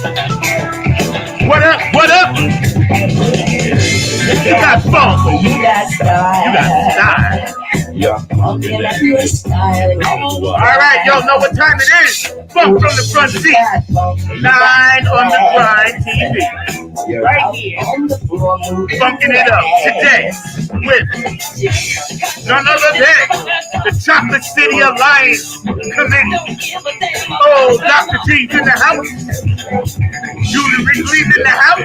What up? What up? You got funk. You got style. You got style. You're funky like your style. All right, y'all know what time it is. Funk from the front seat. 9 on the Grind TV. Right here. Funking it up today with none other than the Chocolate City Alliance Committee. Oh, Dr. G's in the house. Julie Wrigley's in the house.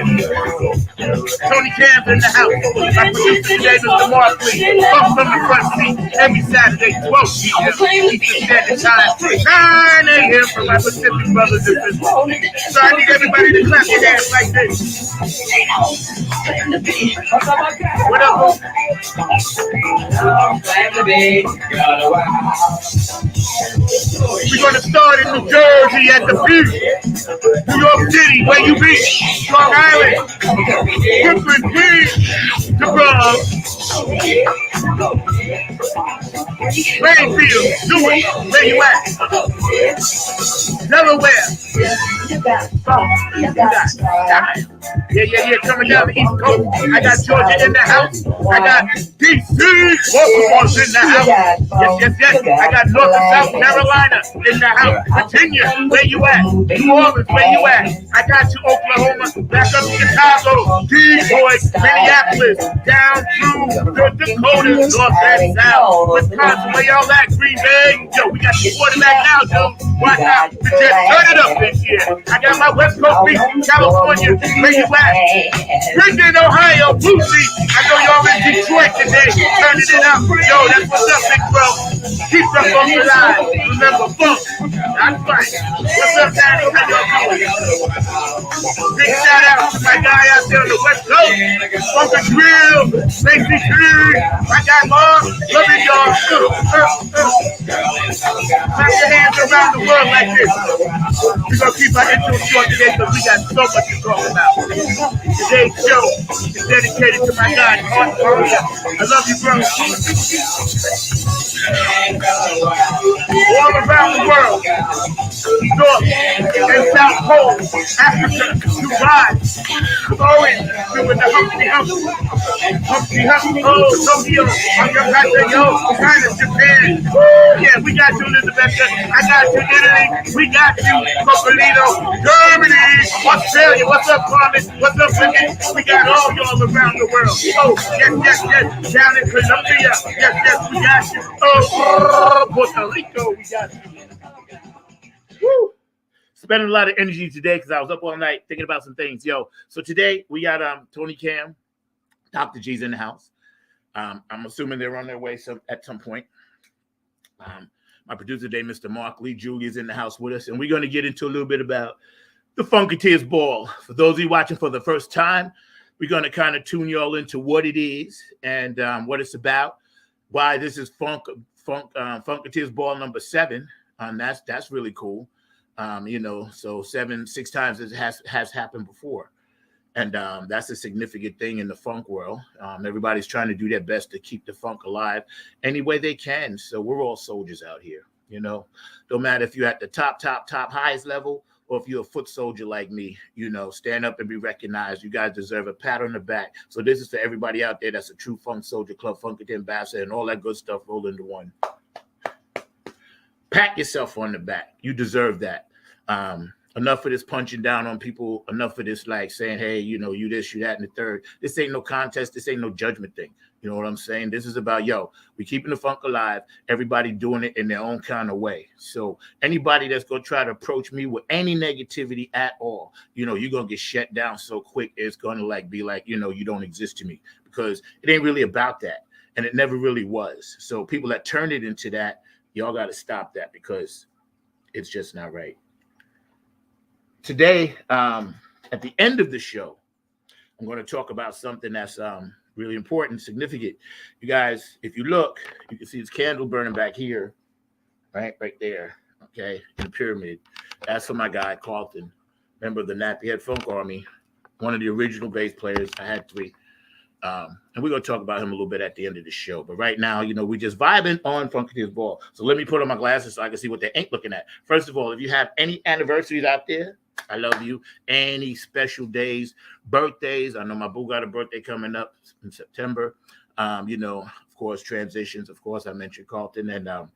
Tony Cam's in the house. My producer today, Mr. Markley. Funk from the front seat every Saturday, 12 p.m. Eastern Standard Time, 9 a.m. for my Pacific brothers and sisters. So I need everybody to clap your hands like this. What up, we're going to start in New Jersey at the beach. New York City, where you be? Long Island, Brooklyn, Queens, the Bronx. Plainfield, Newark, where you at? Delaware. You got style. Yeah. Coming down the East Coast. I got Georgia in the house. I got D.C. Baltimore's in the house. Yes. I got North and South Carolina in the house. Virginia, where you at? New Orleans, where you at? I got you, Oklahoma, back up Chicago, Detroit, Minneapolis, down through the Dakotas, North and South, Wisconsin, where y'all at? Green Bay. Yo, we got the quarterback now, dude. Watch out. We just turn it up this year. I got my West Coast beat, California, where you at? Bridget, Ohio, Boosie. I know y'all in Detroit today, turning it up. Yo, that's what's up, big bro. Keep the funk alive. Remember, funk. That's right. What's up, Daddy? How y'all doing? Big shout out to my guy out there on the West Coast. Funky Drill, Macy Green. I got more. Loving y'all. Clap your hands around the world like this. We're going to keep our intro short today because we got so much to talk about. Today's show is dedicated to my guy, Art Maria. I love you, bro. All around the world, North and South Pole, Africa, Dubai, Owen, doing the Humpty Hump. Oh, Tokyo, China, Japan. Oh, yeah, we got you, Elizabeth. I got you, Italy. We got you, Copolino, Germany, Australia. What's up, Carmen? What's up, Wicked? We got all y'all around the world. Oh, yes. Down in Colombia. Yes, we got you. Oh, Puerto Rico, we got you. Woo. Spending a lot of energy today because I was up all night thinking about some things. Yo, so today we got Tony Cam, Dr. G's in the house. I'm assuming they're on their way at some point. My producer today, Mr. Mark Lee Julie, is in the house with us, and we're going to get into a little bit about the Funketeers Ball. For those of you watching for the first time, we're going to kind of tune you all into what it is and what it's about, why this is Funketeers Ball number 7. That's really cool. So 6 times it has happened before. And that's a significant thing in the funk world. Everybody's trying to do their best to keep the funk alive any way they can. So we're all soldiers out here, Don't matter if you're at the top, highest level, or if you're a foot soldier like me, stand up and be recognized. You guys deserve a pat on the back. So this is for everybody out there that's a true Funk Soldier Club, Funkity Ambassador, and all that good stuff rolled into one. Pat yourself on the back. You deserve that. Enough of this punching down on people. Enough of this saying, hey, you this, you that, and the third. This ain't no contest. This ain't no judgment thing. You know what I'm saying? This is about, we keeping the funk alive. Everybody doing it in their own kind of way. So anybody that's going to try to approach me with any negativity at all, you're going to get shut down so quick. It's going to be like, you don't exist to me, because it ain't really about that. And it never really was. So people that turn it into that, y'all got to stop that, because it's just not right. Today, at the end of the show, I'm going to talk about something that's really important, significant. You guys, if you look, you can see this candle burning back here, right there, okay, in the pyramid. That's for my guy, Carlton, member of the Nappy Head Funk Army, one of the original bass players. I had 3. And we're going to talk about him a little bit at the end of the show. But right now, we're just vibing on Funketeers Ball. So let me put on my glasses so I can see what they ain't looking at. First of all, if you have any anniversaries out there, I love you. Any special days, birthdays. I know my boo got a birthday coming up in September. Of course, transitions. Of course, I mentioned Carlton, and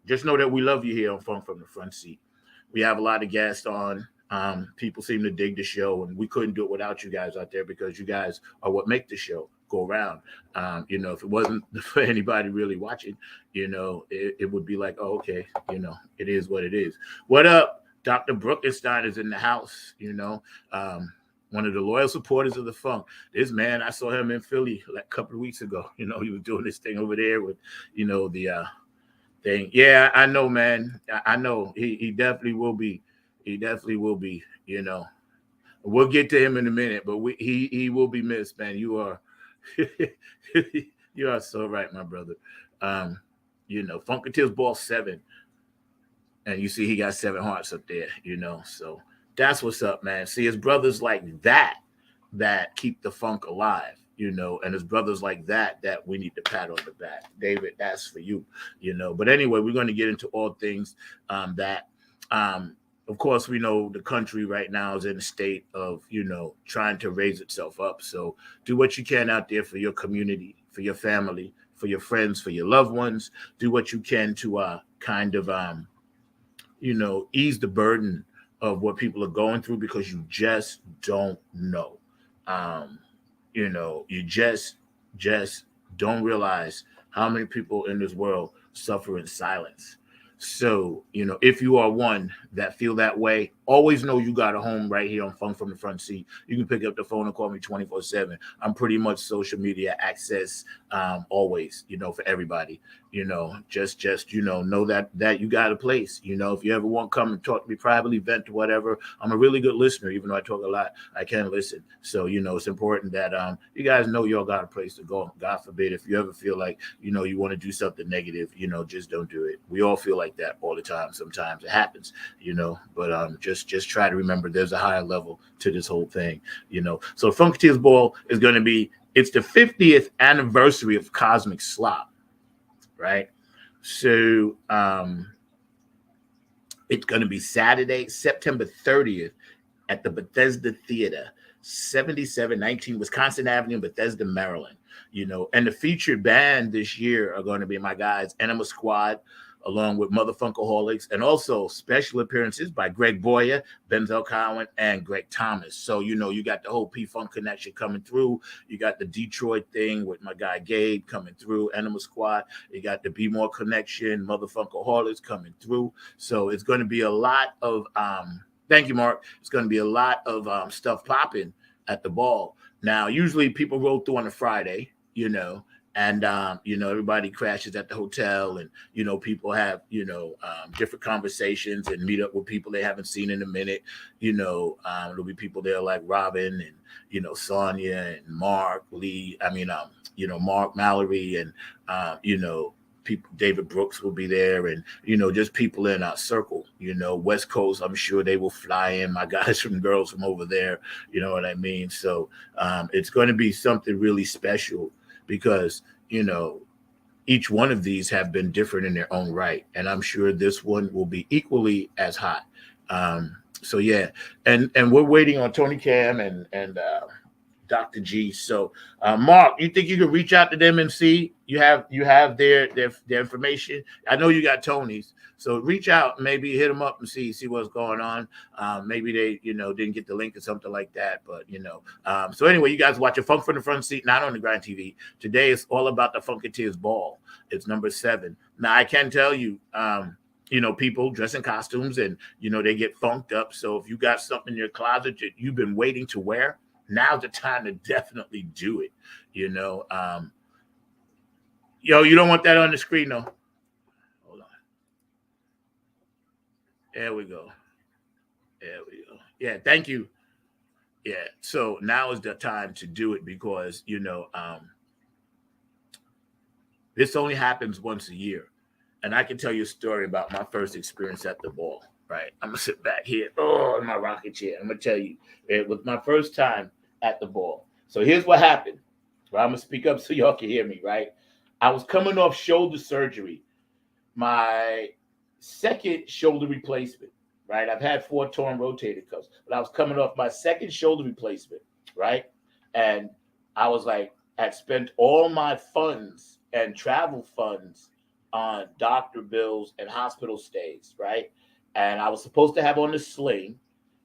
just know that we love you here on Funk from the Front Seat. We have a lot of guests on. People seem to dig the show, and we couldn't do it without you guys out there because you guys are what make the show go around. If it wasn't for anybody really watching, it would be like, oh, okay, it is what it is. What up? Dr. Brookenstein is in the house, one of the loyal supporters of the Funk. This man, I saw him in Philly like a couple of weeks ago. He was doing this thing over there with, the thing. Yeah, I know, man. I know he definitely will be. He definitely will be. We'll get to him in a minute, but he will be missed, man. You are you are so right, my brother. Funketeers Ball 7. And you see he got 7 hearts up there, So that's what's up, man. See, it's brothers like that keep the funk alive, and it's brothers like that we need to pat on the back. David, that's for you, But anyway, we're going to get into all things that of course, we know the country right now is in a state of, trying to raise itself up. So do what you can out there for your community, for your family, for your friends, for your loved ones. Do what you can to kind of ease the burden of what people are going through because you just don't know. You just don't realize how many people in this world suffer in silence. So, if you are one that feel that way, always know you got a home right here on Funk from the Front Seat. You can pick up the phone and call me 24/7. I'm pretty much social media access always, for everybody. Just know that you got a place. If you ever want to come and talk to me privately, vent, whatever, I'm a really good listener. Even though I talk a lot, I can listen. So, it's important that you guys know y'all got a place to go. God forbid if you ever feel like, you want to do something negative, just don't do it. We all feel like that all the time. Sometimes it happens, but just try to remember there's a higher level to this whole thing, So Funketeers Ball is going to be, it's the 50th anniversary of Cosmic Slop, right? So it's going to be Saturday, September 30th at the Bethesda Theater, 7719 Wisconsin Avenue, Bethesda, Maryland. And the featured band this year are going to be my guys, Enema Squad, along with Motherfunkaholics, and also special appearances by Greg Boyer, Benzel Cowan, and Greg Thomas. So, you got the whole P-Funk connection coming through. You got the Detroit thing with my guy Gabe coming through, Enema Squad. You got the Be More connection, Motherfunkaholics coming through. So it's going to be a lot of, thank you, Mark. It's going to be a lot of stuff popping at the ball. Now, usually people roll through on a Friday, and everybody crashes at the hotel, and people have different conversations and meet up with people they haven't seen in a minute. There'll be people there like Robin and Sonia and Mark Lee. Mark Mallory and people. David Brooks will be there, and just people in our circle. West Coast, I'm sure they will fly in. My guys from girls from over there. You know what I mean? So it's going to be something really special. Because, each one of these have been different in their own right. And I'm sure this one will be equally as hot. So, yeah. And we're waiting on Tony Cam and Dr. G. So, Mark, you think you can reach out to them and see? You have their information? I know you got Tony's. So reach out, maybe hit them up and see what's going on. Maybe they, didn't get the link or something like that. But, so anyway, you guys watch a Funk from the Front Seat, not on the Grind TV. Today it's all about the Funketeers Ball. It's number 7. Now, I can tell you, people dress in costumes and, they get funked up. So if you got something in your closet that you've been waiting to wear, now's the time to definitely do it. You don't want that on the screen, though. Hold on. There we go. Yeah, thank you. Yeah, so now is the time to do it because, this only happens once a year. And I can tell you a story about my first experience at the ball, right? I'm going to sit back here, in my rocking chair. I'm going to tell you, it was my first time at the ball. So here's what happened. Right? I'm going to speak up so y'all can hear me, right? I was coming off shoulder surgery, my second shoulder replacement. right? I've had 4 torn rotator cuffs, but I was coming off my second shoulder replacement, right? And I was like, had spent all my funds and travel funds on doctor bills and hospital stays, right? And I was supposed to have on the sling,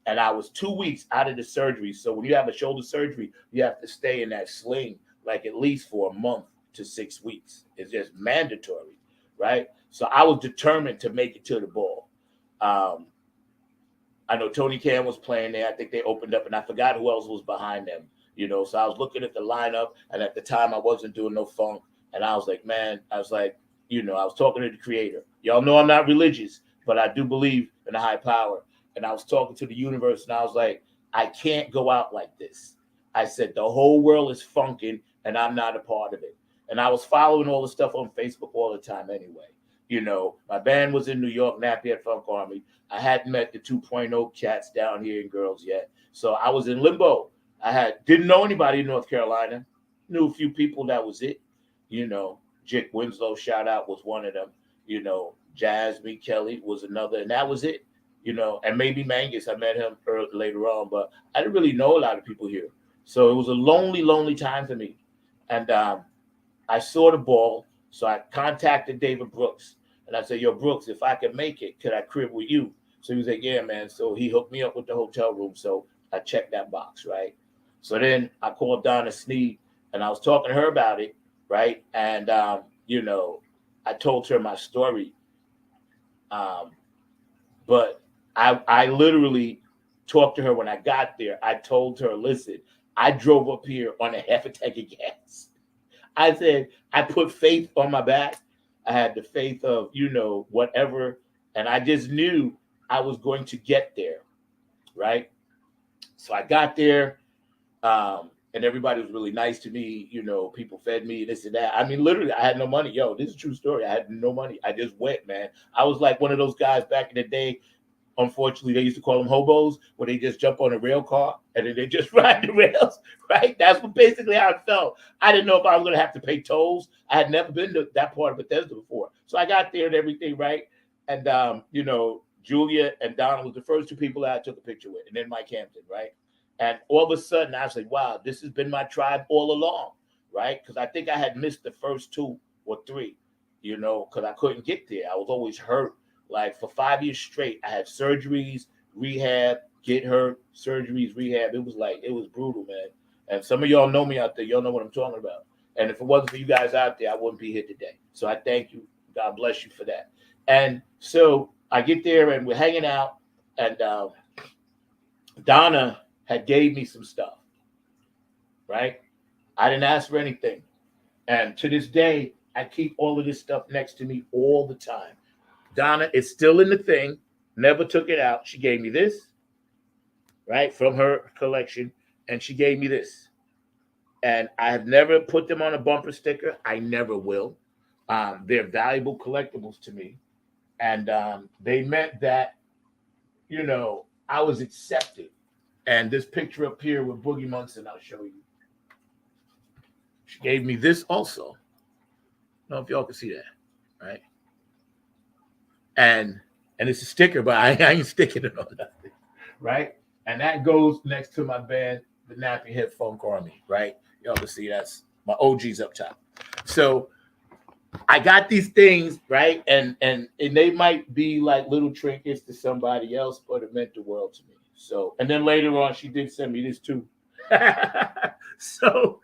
and I was 2 weeks out of the surgery. So when you have a shoulder surgery, you have to stay in that sling like at least for a month to 6 weeks. It's just mandatory, right? So I was determined to make it to the ball. Um, I know Tony Khan was playing there. I think they opened up, and I forgot who else was behind them. So I was looking at the lineup, and at the time I wasn't doing no funk, and I was like, man, I was like, I was talking to the creator. Y'all know I'm not religious, but I do believe in a high power. And I was talking to the universe, and I was like, I can't go out like this. I said the whole world is funking, and I'm not a part of it. And I was following all the stuff on Facebook all the time anyway. My band was in New York, Nappy at Funk Army. I hadn't met the 2.0 cats down here in girls yet. So I was in limbo. Didn't know anybody in North Carolina. Knew a few people, that was it. Jick Winslow, shout out, was one of them. Jasmine Kelly was another, and that was it. And maybe Mangus, I met him later on, but I didn't really know a lot of people here. So it was a lonely, lonely time for me. And I saw the ball, so I contacted David Brooks. And I said, yo, Brooks, if I can make it, could I crib with you? So he was like, yeah, man. So he hooked me up with the hotel room. So I checked that box, right? So then I called Donna Sneed, and I was talking to her about it, right? And, I told her my story. But I literally talked to her when I got there. I told her, listen, I drove up here on a half a tank of gas. I said, I put faith on my back. I had the faith of, whatever. And I just knew I was going to get there, right? So I got there, and everybody was really nice to me. People fed me, this and that. I mean, literally, I had no money. Yo, this is a true story. I had no money. I just went, man. I was like one of those guys back in the day. Unfortunately, they used to call them hobos, where they just jump on a rail car and then they just ride the rails, right? That's basically how it felt. I didn't know if I was going to have to pay tolls. I had never been to that part of Bethesda before. So I got there and everything, right? And, Julia and Donna was the first 2 people that I took a picture with, and then Mike Hampton, right? And all of a sudden, I was like, wow, this has been my tribe all along, right? Because I think I had missed the first 2 or 3, because I couldn't get there. I was always hurt. Like for 5 years straight, I had surgeries, rehab, get hurt, surgeries, rehab. It was brutal, man. And some of y'all know me out there. Y'all know what I'm talking about. And if it wasn't for you guys out there, I wouldn't be here today. So I thank you. God bless you for that. And so I get there and we're hanging out, and Donna had gave me some stuff, right? I didn't ask for anything. And to this day, I keep all of this stuff next to me all the time. Donna is still in the thing, never took it out. She gave me this, right, from her collection, and she gave me this. And I have never put them on a bumper sticker. I never will. They're valuable collectibles to me. And they meant that, I was accepted. And this picture up here with Boogie Munson, I'll show you. She gave me this also. I don't know if y'all can see that, right? And it's a sticker, but I ain't sticking it on nothing, right? And that goes next to my band, the Nappy Head Funk Army, right? Y'all can see that's my OGs up top. So I got these things, right? And they might be like little trinkets to somebody else, but it meant the world to me. So, and then later on, she did send me this too. So,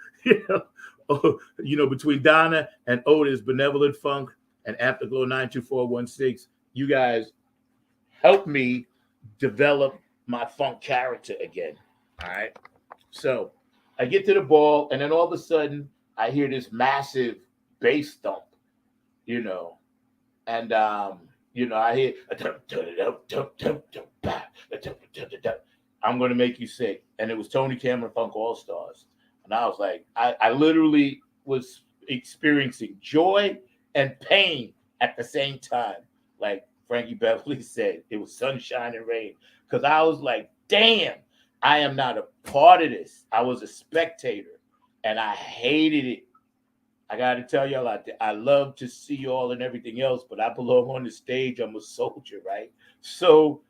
between Donna and Otis, Benevolent Funk, and Afterglow 92416, you guys helped me develop my funk character again. All right. So I get to the ball, and then all of a sudden, I hear this massive bass thump, and I hear I'm gonna make you sick, and it was Tony Cameron Funk All Stars, and I was like, I literally was experiencing joy and pain at the same time, like Frankie Beverly said, it was sunshine and rain, because I was like, damn, I am not a part of this. I was a spectator, and I hated it. I got to tell y'all out there, I love to see y'all and everything else, but I belong on the stage. I'm a soldier, right? So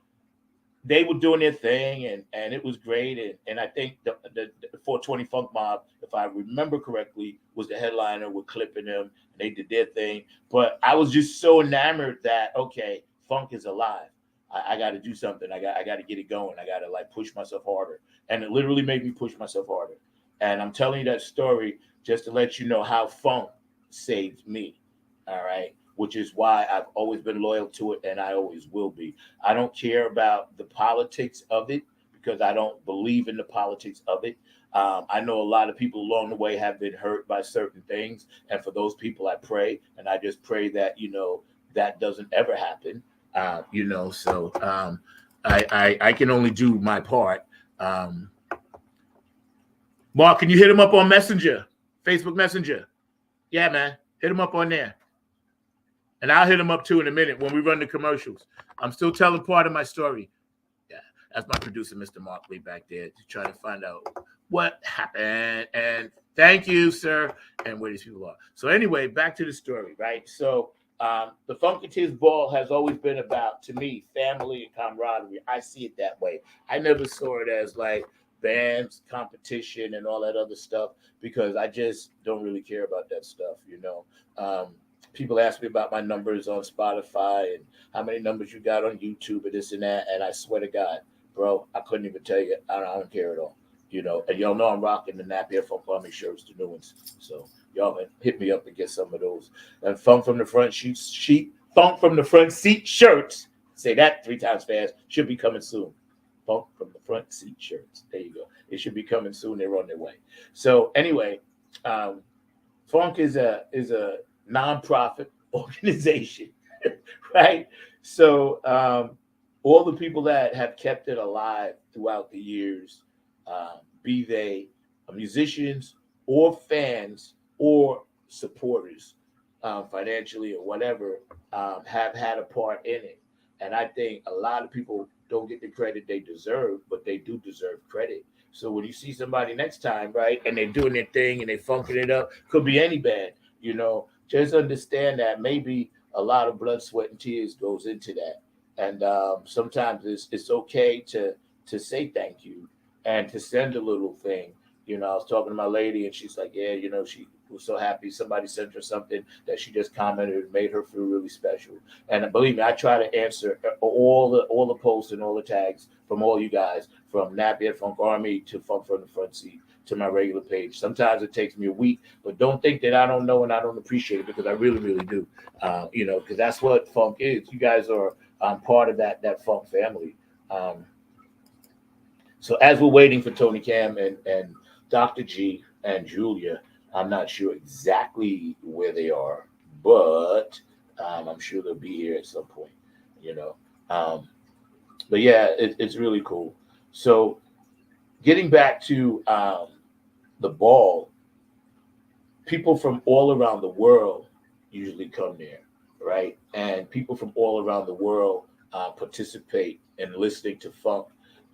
they were doing their thing, and it was great. And I think the 420 Funk Mob, if I remember correctly, was the headliner with Clipping them, and they did their thing. But I was just so enamored that okay, funk is alive. I got to do something. I got to get it going. I got to like push myself harder, and it literally made me push myself harder. And I'm telling you that story just to let you know how funk saved me. All right. Which is why I've always been loyal to it and I always will be. I don't care about the politics of it because I don't believe in the politics of it. I know a lot of people along the way have been hurt by certain things. And for those people, I pray. And I just pray that, that doesn't ever happen. So I can only do my part. Mark, can you hit him up on Messenger, Facebook Messenger? Yeah, man. Hit him up on there. And I'll hit him up too in a minute when we run the commercials. I'm still telling part of my story. Yeah, that's my producer, Mr. Mark Lee, back there, to try to find out what happened. And thank you, sir, and where these people are. So anyway, back to the story, right? So the Funketeers Ball has always been about, to me, family and camaraderie. I see it that way. I never saw it as like bands, competition, and all that other stuff because I just don't really care about that stuff, People ask me about my numbers on Spotify and how many numbers you got on YouTube and this and that. And I swear to God, bro, I couldn't even tell you. I don't care at all. And y'all know I'm rocking the Napier Funk Army shirts, the new ones. So y'all can hit me up and get some of those. And Funk from the Front Funk from the Front Seat shirts. Say that 3 times fast. Should be coming soon. Funk from the Front Seat shirts. There you go. It should be coming soon. They're on their way. So anyway, Funk is a nonprofit organization, right? So all the people that have kept it alive throughout the years, be they musicians or fans or supporters, financially or whatever, have had a part in it. And I think a lot of people don't get the credit they deserve, but they do deserve credit. So when you see somebody next time, right, and they're doing their thing and they're funking it up, could be any band, just understand that maybe a lot of blood, sweat, and tears goes into that. And sometimes it's okay to say thank you and to send a little thing. I was talking to my lady and she's like, yeah, she was so happy somebody sent her something that she just commented and made her feel really special. And believe me, I try to answer all the posts and all the tags from all you guys, from Napier Funk Army to Funk from the Front Seat to my regular page. Sometimes it takes me a week, but don't think that I don't know and I don't appreciate it because I really, really do. Because that's what funk is. You guys are part of that funk family. So as we're waiting for Tony Cam and Dr. G and Julia, I'm not sure exactly where they are, but I'm sure they'll be here at some point, But yeah, it's really cool. So getting back to the ball, people from all around the world usually come there, right? And people from all around the world participate in listening to funk,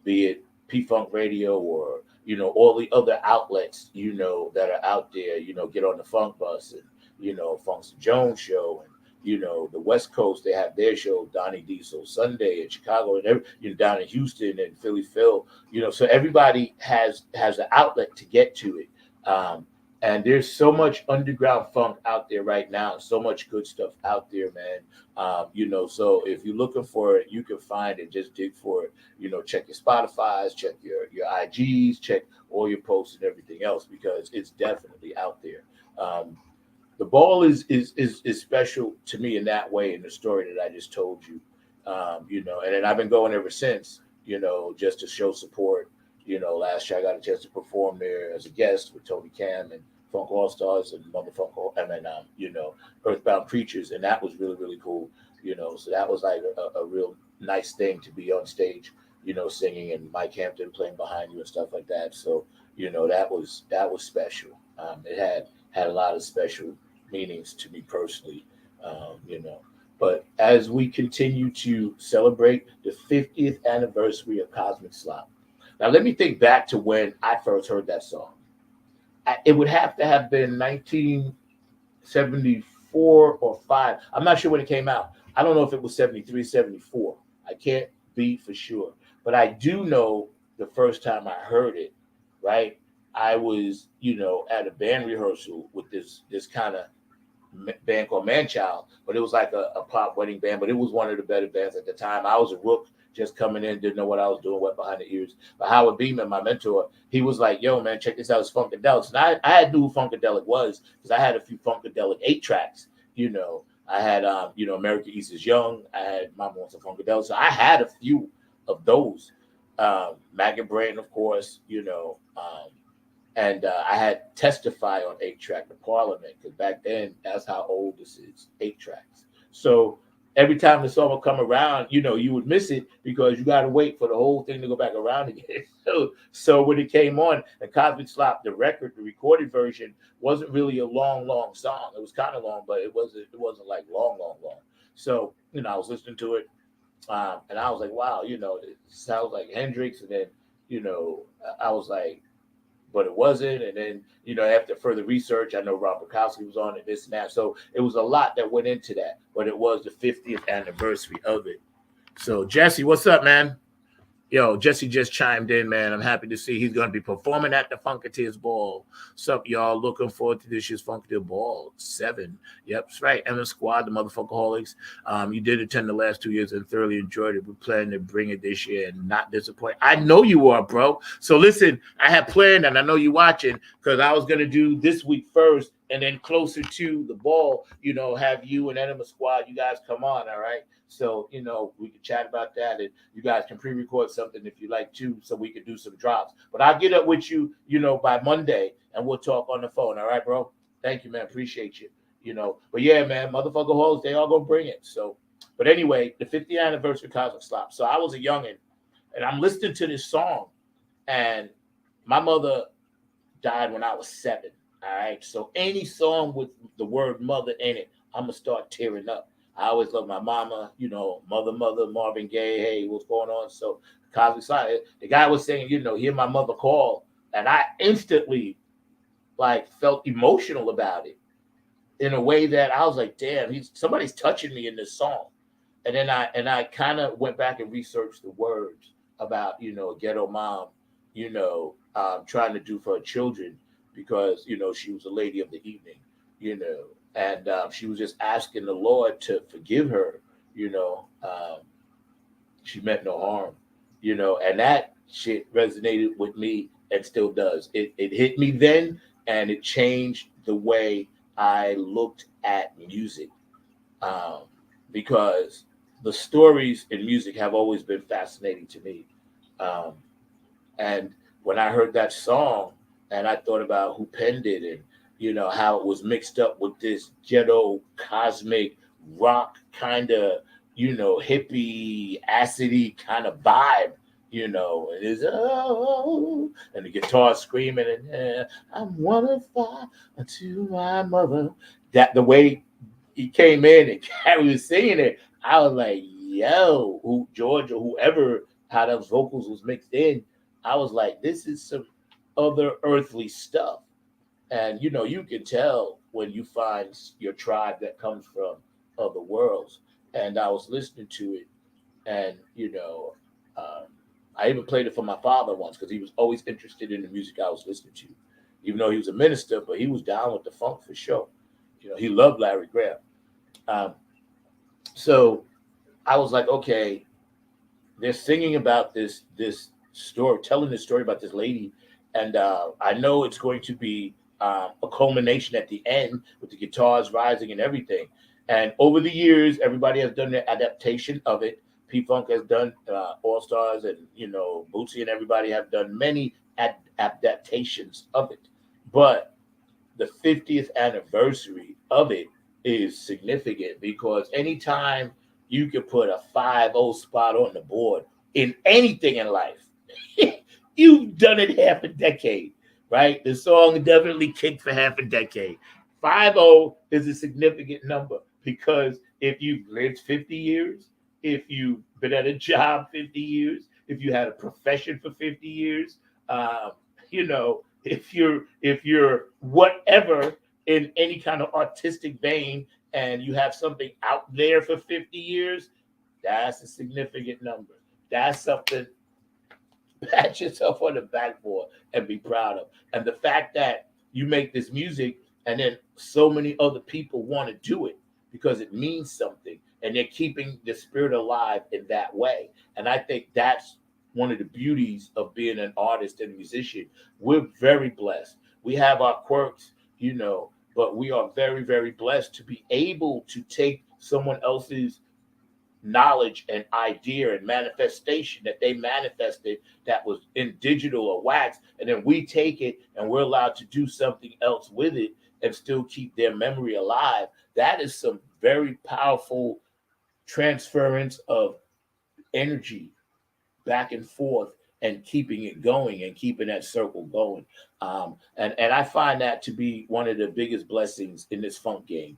be it P-Funk Radio or, all the other outlets, that are out there, get on the Funk Bus and, Funk's Jones Show. And, the West Coast, they have their show, Donnie Diesel Sunday in Chicago and down in Houston and Philly Phil, so everybody has an outlet to get to it. And there's so much underground funk out there right now, so much good stuff out there, man. So if you're looking for it, you can find it. Just dig for it. Check your Spotify's, check your IGs, check all your posts and everything else because it's definitely out there. The ball is special to me in that way in the story that I just told you. And then I've been going ever since. Just to show support. Last year I got a chance to perform there as a guest with Tony Cam and Funk All Stars and Motherfunk, and then Earthbound Preachers, and that was really, really cool. So that was like a real nice thing to be on stage, singing and Mike Hampton playing behind you and stuff like that. So that was special. It had a lot of special meanings to me personally, But as we continue to celebrate the 50th anniversary of Cosmic Slop. Now, let me think back to when I first heard that song. It would have to have been 1974 or 5. I'm not sure when it came out. I don't know if it was 73, 74. I can't be for sure. But I do know the first time I heard it, right? I was, at a band rehearsal with this kind of band called Manchild, but it was like a pop wedding band, but it was one of the better bands at the time. I was a rook just coming in, didn't know what I was doing, wet behind the ears. But Howard Beeman, my mentor, he was like, yo, man, check this out, it's Funkadelics. And I had knew who Funkadelic was because I had a few Funkadelic 8 tracks, I had, America East is Young. I had Mama Wants a Funkadelic. So I had a few of those. Maggot Brain, of course, and I had Testify on 8-track, the Parliament, because back then, that's how old this is, 8 tracks. So every time the song would come around, you would miss it because you got to wait for the whole thing to go back around again. So when it came on, the Cosmic Slop, the recorded version, wasn't really a long song. It was kind of long, but it wasn't like long. So, I was listening to it, and I was like, wow, it sounds like Hendrix. And then, I was like, but it wasn't. And then, after further research, I know Rob Bukowski was on it, this and that. So it was a lot that went into that, but it was the 50th anniversary of it. So Jesse, what's up, man? Yo, Jesse just chimed in, man. I'm happy to see he's going to be performing at the Funketeers Ball. What's up, y'all? Looking forward to this year's Funketeer Ball 7. Yep, that's right. Emma Squad, the Motherfuckaholics. You did attend the last 2 years and thoroughly enjoyed it. We're planning to bring it this year and not disappoint. I know you are, bro. So listen, I had planned, and I know you're watching, because I was going to do this week first, and then closer to the ball, have you and Enema Squad, you guys come on, all right? So, we can chat about that, and you guys can pre-record something if you like to, so we can do some drops. But I'll get up with you, by Monday, and we'll talk on the phone. All right, bro? Thank you, man. Appreciate you. But yeah, man, Motherfuckaholics, they all gonna bring it. So, but anyway, the 50th anniversary of Cosmic Slop. So I was a youngin', and I'm listening to this song, and my mother died when I was 7. All right. So any song with the word mother in it, I'm gonna start tearing up. I always love my mama, mother, Marvin Gaye. Hey, what's going on? So Cosmic Slop, the guy was saying, hear my mother call, and I instantly felt emotional about it in a way that I was like, damn, somebody's touching me in this song. And then I kind of went back and researched the words about, a ghetto mom, trying to do for her children because, she was a lady of the evening, and she was just asking the Lord to forgive her, she meant no harm, and that shit resonated with me and still does. It hit me then, and it changed the way I looked at music, because the stories in music have always been fascinating to me. And when I heard that song and I thought about who penned it and, how it was mixed up with this ghetto cosmic rock kind of, hippie, acidy kind of vibe, it is, and the guitar screaming and I'm one of 5 to my mother. That the way he came in and Carrie was singing it, I was like, yo, George or whoever, how those vocals was mixed in, I was like, this is some other earthly stuff. And, you can tell when you find your tribe that comes from other worlds. And I was listening to it, and, I even played it for my father once because he was always interested in the music I was listening to, even though he was a minister, but he was down with the funk for sure. He loved Larry Graham. So I was like, okay, they're singing about this story, telling this story about this lady, and I know it's going to be a culmination at the end with the guitars rising and everything. And over the years, everybody has done their adaptation of it. P-Funk has done All Stars, and Bootsy and everybody have done many adaptations of it. But the 50th anniversary of it is significant because anytime you could put a 5-0 spot on the board in anything in life, you've done it half a decade, right? The song definitely kicked for half a decade. 5-0 is a significant number because if you've lived 50 years, if you've been at a job 50 years, if you had a profession for 50 years, if you're whatever in any kind of artistic vein and you have something out there for 50 years, that's a significant number. That's something pat yourself on the backboard and be proud of. And the fact that you make this music and then so many other people want to do it because it means something and they're keeping the spirit alive in that way. And I think that's one of the beauties of being an artist and a musician. We're very blessed. We have our quirks, but we are very, very blessed to be able to take someone else's knowledge and idea and manifestation that they manifested that was in digital or wax, and then we take it and we're allowed to do something else with it and still keep their memory alive. That is some very powerful transference of energy back and forth and keeping it going and keeping that circle going. And I find that to be one of the biggest blessings in this funk game.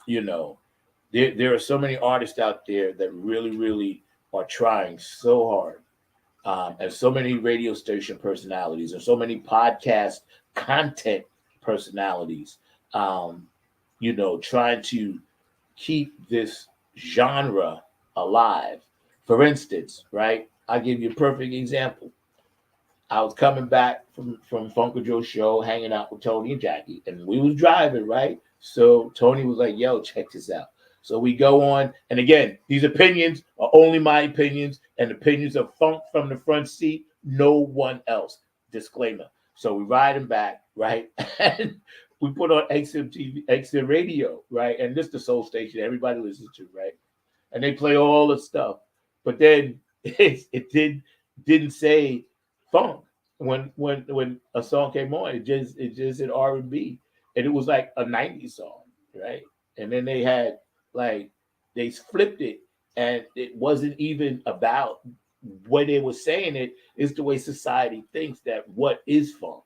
You know, there are so many artists out there that really, really are trying so hard. And so many radio station personalities and so many podcast content personalities, trying to keep this genre alive. For instance, right? I'll give you a perfect example. I was coming back from Funko Joe's show, hanging out with Tony and Jackie, and we was driving, right? So Tony was like, yo, check this out. So we go on, and again, these opinions are only my opinions and opinions of Funk from the front seat, no one else. Disclaimer. So we ride him back, right? And we put on XM TV, XM radio, right? And this is the soul station everybody listens to, right? And they play all the stuff. But then it didn't say funk when a song came on. It just said R&B, and it was like a '90s song, right? And then they flipped it, and it wasn't even about what they were saying. It's the way society thinks that what is funk,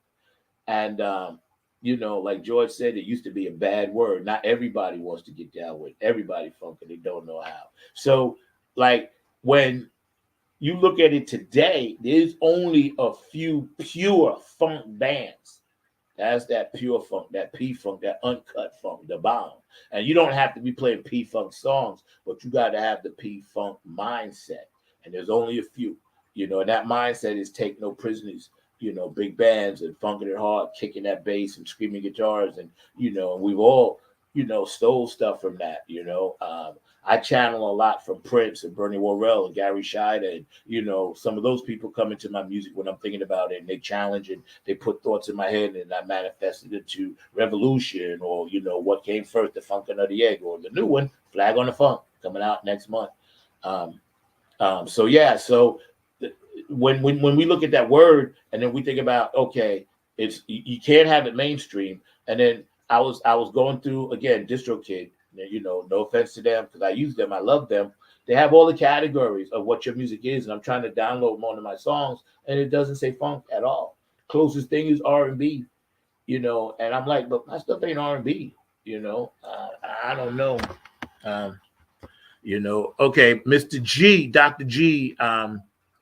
and like George said, it used to be a bad word. Not everybody wants to get down with everybody funk, and they don't know how. So, when you look at it today, there's only a few pure funk bands. That's that pure funk, that P-funk, that uncut funk, the bomb. And you don't have to be playing P-funk songs, but you got to have the P-funk mindset. And there's only a few, and that mindset is take no prisoners, big bands and funking it hard, kicking that bass and screaming guitars. And, and we've all, stole stuff from that, I channel a lot from Prince and Bernie Worrell and Gary Scheider, and some of those people come into my music when I'm thinking about it, and they challenge and they put thoughts in my head, and I manifested it to Revolution, or what came first, the Funk or the Egg, or the new one, Flag on the Funk, coming out next month. So when we look at that word, and then we think about, okay, it's you can't have it mainstream, and then I was going through again DistroKid. No offense to them, because I use them, I love them. They have all the categories of what your music is, and I'm trying to download one of my songs, and it doesn't say funk at all. Closest thing is R&B, and I'm like, but my stuff ain't R&B, I don't know, Okay, Mr. G, Dr. G,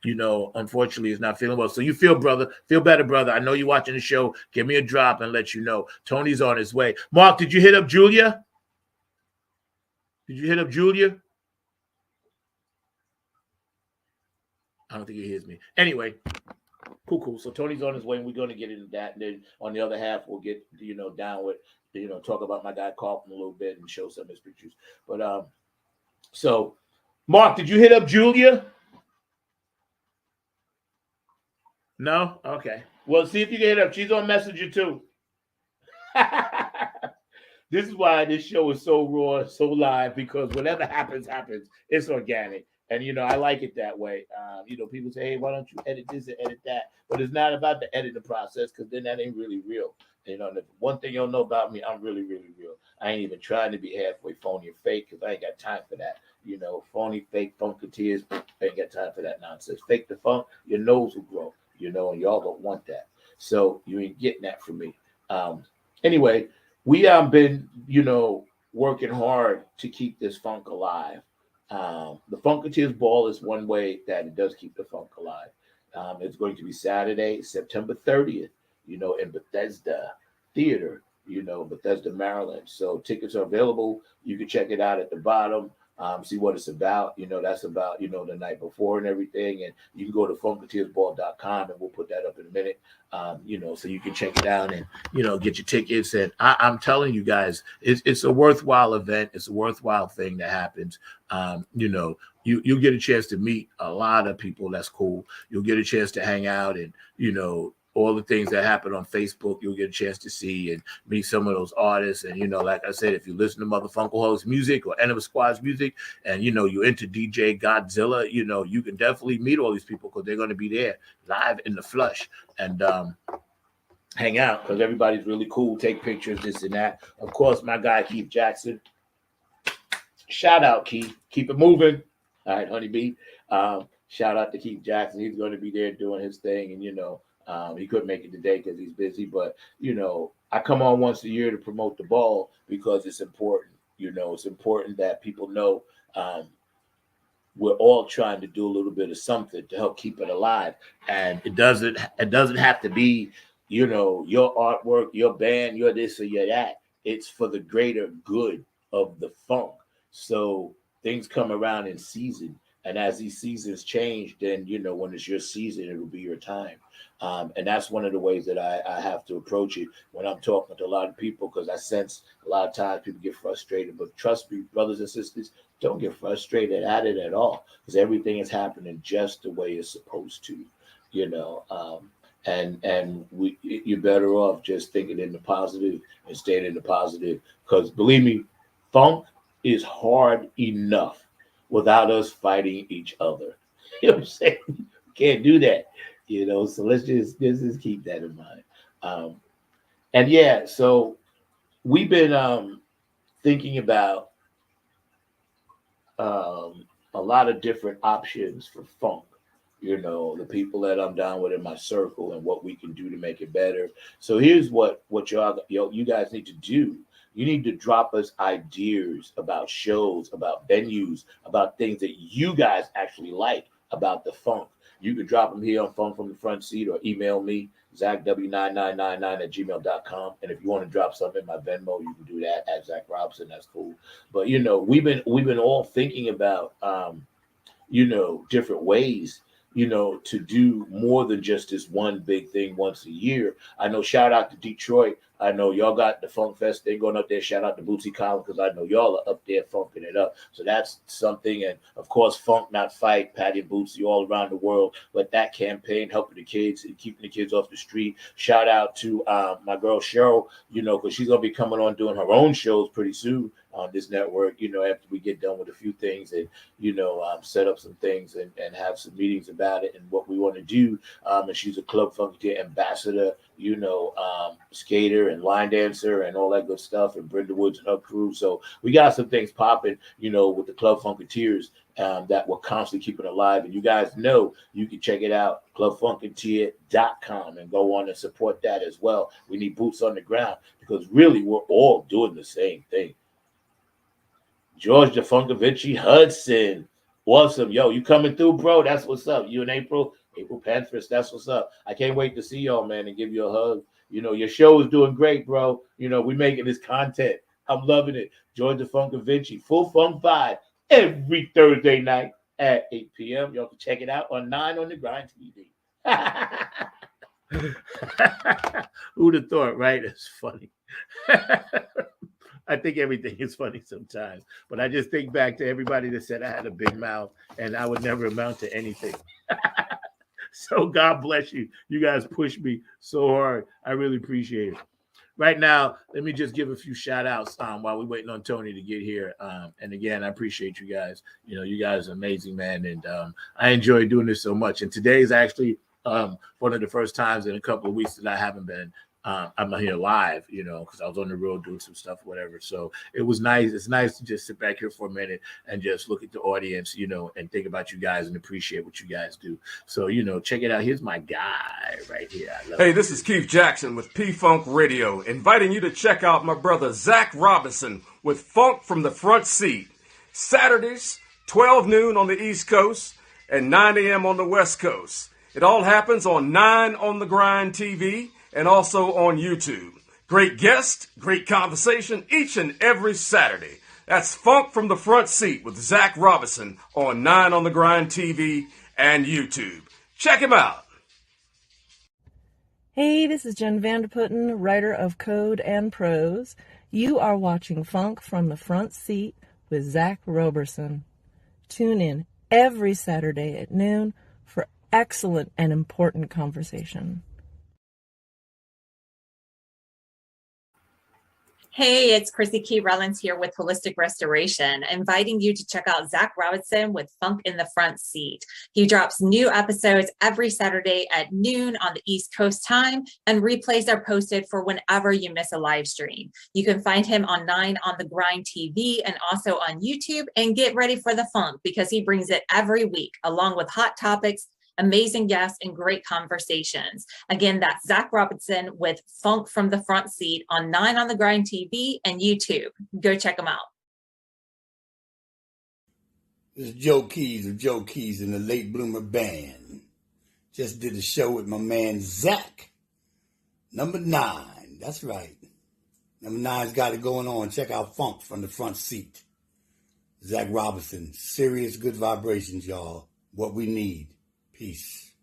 unfortunately is not feeling well. So you feel better, brother. I know you're watching the show. Give me a drop and let you know. Tony's on his way. Mark, did you hit up Julia? Did you hit up Julia? I don't think he hears me. Anyway, cool. So Tony's on his way, and we're going to get into that. And then on the other half, we'll get, down with, talk about my guy Carlton a little bit and show some of his pictures. But, so, Mark, did you hit up Julia? No? Okay. Well, see if you can hit up. She's on Messenger, too. This is why this show is so raw, so live, because whatever happens. It's organic. And, I like it that way. People say, hey, why don't you edit this and edit that? But it's not about the editing process, because then that ain't really real. The one thing you'll know about me, I'm really, really real. I ain't even trying to be halfway phony or fake, because I ain't got time for that. Phony, fake, funketeers, I ain't got time for that nonsense. Fake the funk, your nose will grow, and y'all don't want that. So you ain't getting that from me. Anyway, we have been, working hard to keep this funk alive. The Funketeers Ball is one way that it does keep the funk alive. It's going to be Saturday, September 30th, in Bethesda Theater, Bethesda, Maryland. So tickets are available. You can check it out at the bottom. see what it's about. That's about, the night before and everything. And you can go to funketeersball.com and we'll put that up in a minute, so you can check it out and, get your tickets. And I'm telling you guys, it's a worthwhile event. It's a worthwhile thing that happens. You'll get a chance to meet a lot of people. That's cool. You'll get a chance to hang out and, all the things that happen on Facebook, you'll get a chance to see and meet some of those artists. And, like I said, if you listen to Mother Funkelho's music or Enema Squad's music and, you're into DJ Godzilla, you can definitely meet all these people because they're going to be there live in the flesh and hang out because everybody's really cool, take pictures, this and that. Of course, my guy, Keith Jackson. Shout out, Keith. Keep it moving. All right, Honeybee. Shout out to Keith Jackson. He's going to be there doing his thing. And, he couldn't make it today because he's busy. But, I come on once a year to promote the ball because it's important. It's important that people know we're all trying to do a little bit of something to help keep it alive. And it doesn't have to be, your artwork, your band, your this or your that. It's for the greater good of the funk. So things come around in season. And as these seasons change, then, when it's your season, it'll be your time. And that's one of the ways that I have to approach it when I'm talking to a lot of people, because I sense a lot of times people get frustrated. But trust me, brothers and sisters, don't get frustrated at it at all, because everything is happening just the way it's supposed to, and you're better off just thinking in the positive and staying in the positive, because believe me, funk is hard enough without us fighting each other. You know what I'm saying? Can't do that. So let's just keep that in mind. And yeah, so we've been thinking about a lot of different options for funk. The people that I'm down with in my circle and what we can do to make it better. So here's what you guys need to do. You need to drop us ideas about shows, about venues, about things that you guys actually like about the funk. You can drop them here on Funk from the Front Seat or email me, ZachW9999@gmail.com. And if you want to drop something in my Venmo, you can do that at Zach Robinson. That's cool. But, we've been all thinking about, different ways, to do more than just this one big thing once a year. I know, shout out to Detroit. I know y'all got the Funk Fest thing going up there. Shout out to Bootsy Collins, because I know y'all are up there funking it up. So that's something. And of course, Funk Not Fight, Patty and Bootsy all around the world. But that campaign, helping the kids and keeping the kids off the street. Shout out to my girl Cheryl, because she's going to be coming on doing her own shows pretty soon on this network, after we get done with a few things and, set up some things and have some meetings about it and what we want to do. And she's a Club Funketeer ambassador, skater and line dancer and all that good stuff, and Brenda Woods and her crew. So we got some things popping, with the Club Funketeers that we're constantly keeping alive. And you guys know you can check it out, clubfunketeer.com, and go on and support that as well. We need boots on the ground because really we're all doing the same thing. George DeFunkovici Hudson. Awesome. Yo, you coming through, bro? That's what's up. You and April Panthers, that's what's up. I can't wait to see y'all, man, and give you a hug. Your show is doing great, bro. We making this content. I'm loving it. George DeFunkovici, Full Funk 5, every Thursday night at 8 p.m. Y'all can check it out on 9 on the Grind TV. Who'd have thought, right? It's funny. I think everything is funny sometimes, but I just think back to everybody that said I had a big mouth and I would never amount to anything. So God bless you. You guys push me so hard. I really appreciate it. Right now, let me just give a few shout outs while we're waiting on Tony to get here. And again, I appreciate you guys. You guys are amazing, man. And I enjoy doing this so much. And today is actually one of the first times in a couple of weeks that I haven't been I'm not here live, because I was on the road doing some stuff, whatever. So it was nice. It's nice to just sit back here for a minute and just look at the audience, and think about you guys and appreciate what you guys do. So, check it out. Here's my guy right here. Hey, this is Keith Jackson with P-Funk Radio, inviting you to check out my brother Zach Robinson with Funk from the Front Seat. Saturdays, 12 noon on the East Coast and 9 a.m. on the West Coast. It all happens on 9 on the Grind TV and also on YouTube. Great guests, great conversation each and every Saturday. That's Funk from the Front Seat with Zach Robinson on 9 on the Grind TV and YouTube. Check him out. Hey, this is Jen Vanderputten, writer of Code and Prose. You are watching Funk from the Front Seat with Zach Roberson. Tune in every Saturday at noon for excellent and important conversation. Hey, it's Chrissy Key Rollins here with Holistic Restoration, inviting you to check out Zach Robinson with Funk in the Front Seat. He drops new episodes every Saturday at noon on the East Coast time, and replays are posted for whenever you miss a live stream. You can find him on 9 on the Grind TV and also on YouTube, and get ready for the funk because he brings it every week, along with hot topics, amazing guests, and great conversations. Again, that's Zach Robinson with Funk from the Front Seat on 9 on the Grind TV and YouTube. Go check them out. This is Joe Keys of Joe Keys and the Late Bloomer Band. Just did a show with my man Zach. Number 9. That's right. Number 9's got it going on. Check out Funk from the Front Seat. Zach Robinson. Serious good vibrations, y'all. What we need. Peace.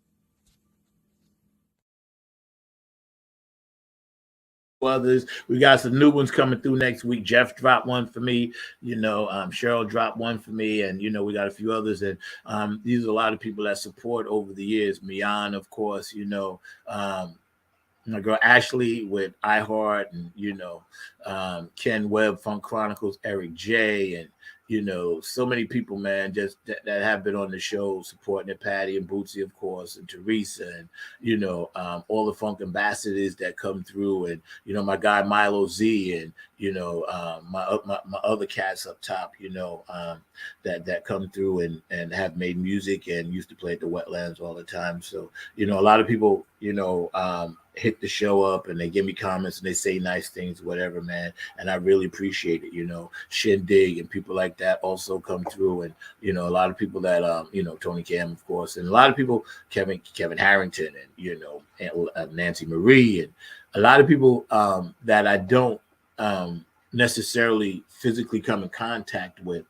Others, we got some new ones coming through next week. Jeff dropped one for me, Cheryl dropped one for me, and we got a few others. And these are a lot of people that support over the years. Mian, of course, my girl Ashley with iHeart, and Ken Webb, Funk Chronicles, Eric J, and so many people, man, just that have been on the show supporting it. Patty and Bootsy, of course, and Teresa, and all the funk ambassadors that come through, and my guy Milo Z, and my other cats up top, that come through and have made music and used to play at the Wetlands all the time. So a lot of people hit the show up and they give me comments and they say nice things, whatever, man. And I really appreciate it. Shindig and people like that also come through, and a lot of people that Tony Cam, of course, and a lot of people, Kevin Harrington, and Nancy Marie, and a lot of people that I don't necessarily physically come in contact with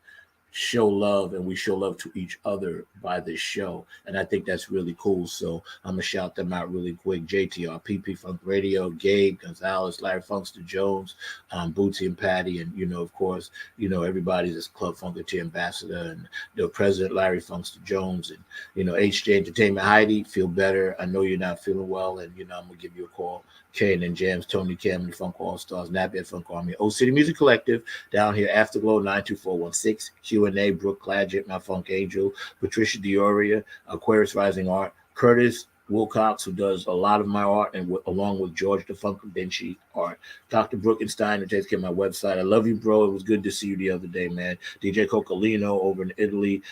show love, and we show love to each other by this show, and I think that's really cool. So I'm gonna shout them out really quick: JTR, PP Funk Radio, Gabe Gonzalez, Larry Funkster Jones, Bootsy and Patty, and of course, everybody's this Club Funketeer ambassador, and the president Larry Funkster Jones, and HJ Entertainment. Heidi, feel better. I know you're not feeling well, and I'm gonna give you a call. Kane and Jams, Tony Cameron, Funk All Stars, Nappy Funk Army, Old City Music Collective, down here, Afterglow 92416, Q&A, Brooke Clagett, My Funk Angel, Patricia Dioria, Aquarius Rising Art, Curtis Wilcox, who does a lot of my art, and along with George the Funk Vinci art, Dr. Brookenstein, who takes care of my website. I love you, bro. It was good to see you the other day, man. DJ Coccolino over in Italy,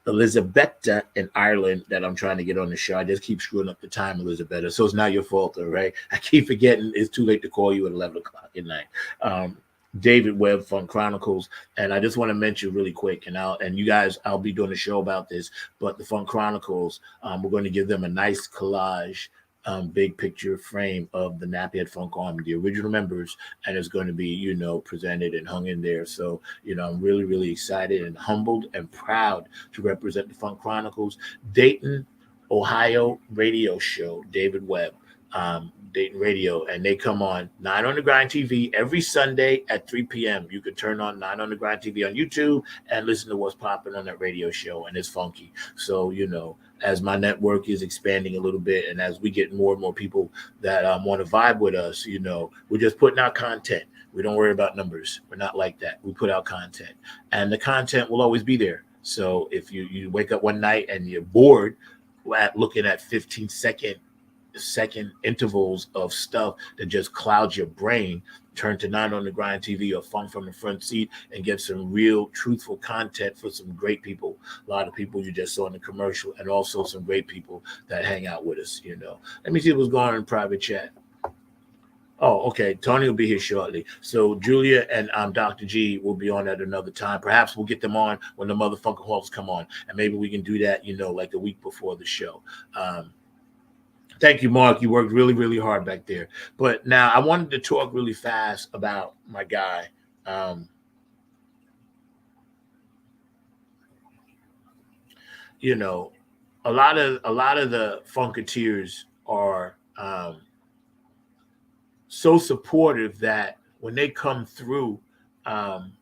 Elizabetta in Ireland that I'm trying to get on the show. I just keep screwing up the time, Elizabetta. So it's not your fault, though, right? I keep forgetting it's too late to call you at 11 o'clock at night. David Webb, Funk Chronicles. And I just want to mention really quick, and you guys, I'll be doing a show about this, but the Funk Chronicles, we're going to give them a nice collage, big picture frame of the Nappy Funk Army, the original members, and it's going to be, presented and hung in there. So, I'm really, really excited and humbled and proud to represent the Funk Chronicles. Dayton, Ohio radio show, David Webb, Dayton Radio, and they come on 9 on the Grind TV every Sunday at 3 p.m. You can turn on 9 on the Grind TV on YouTube and listen to what's popping on that radio show, and it's funky. So, as my network is expanding a little bit, and as we get more and more people that want to vibe with us, we're just putting out content. We don't worry about numbers. We're not like that. We put out content, and the content will always be there. So if you wake up one night and you're bored at looking at 15-second intervals of stuff that just clouds your brain, turn to 9 on the Grind TV or Funk from the Front Seat and get some real truthful content for some great people. A lot of people you just saw in the commercial, and also some great people that hang out with us. Let me see what's going on in private chat. Oh, okay. Tony will be here shortly. So Julia and Dr. G will be on at another time. Perhaps we'll get them on when the motherfucking halls come on, and maybe we can do that, like the week before the show. Thank you, Mark. You worked really, really hard back there. But now I wanted to talk really fast about my guy. Um, you know, a lot of the Funketeers are so supportive that when they come through, um,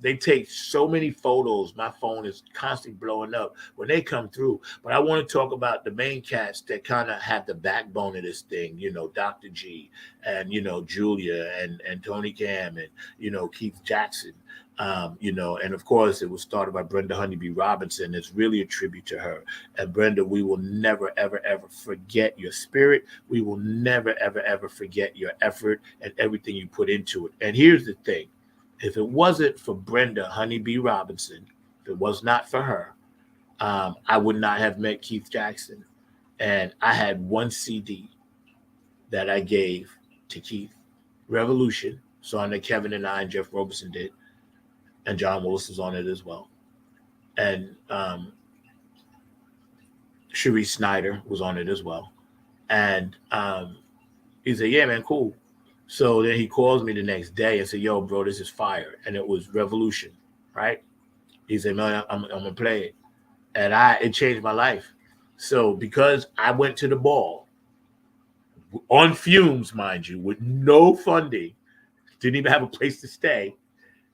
they take so many photos. My phone is constantly blowing up when they come through. But I want to talk about the main cats that kind of have the backbone of this thing. Dr. G, and Julia, and Tony Cam, and Keith Jackson. And of course it was started by Brenda Honeybee Robinson. It's really a tribute to her. And Brenda, we will never, ever, ever forget your spirit. We will never, ever, ever forget your effort and everything you put into it. And here's the thing. If it wasn't for Brenda Honeybee Robinson, if it was not for her, I would not have met Keith Jackson. And I had one CD that I gave to Keith, Revolution, song that Kevin and I and Jeff Roberson did, and John Willis was on it as well. And Cherie Snyder was on it as well. And he said, yeah, man, cool. So then he calls me the next day and said, yo, bro, this is fire. And it was Revolution, right? He said, man, I'm going to play it. And it changed my life. So because I went to the ball on fumes, mind you, with no funding, didn't even have a place to stay,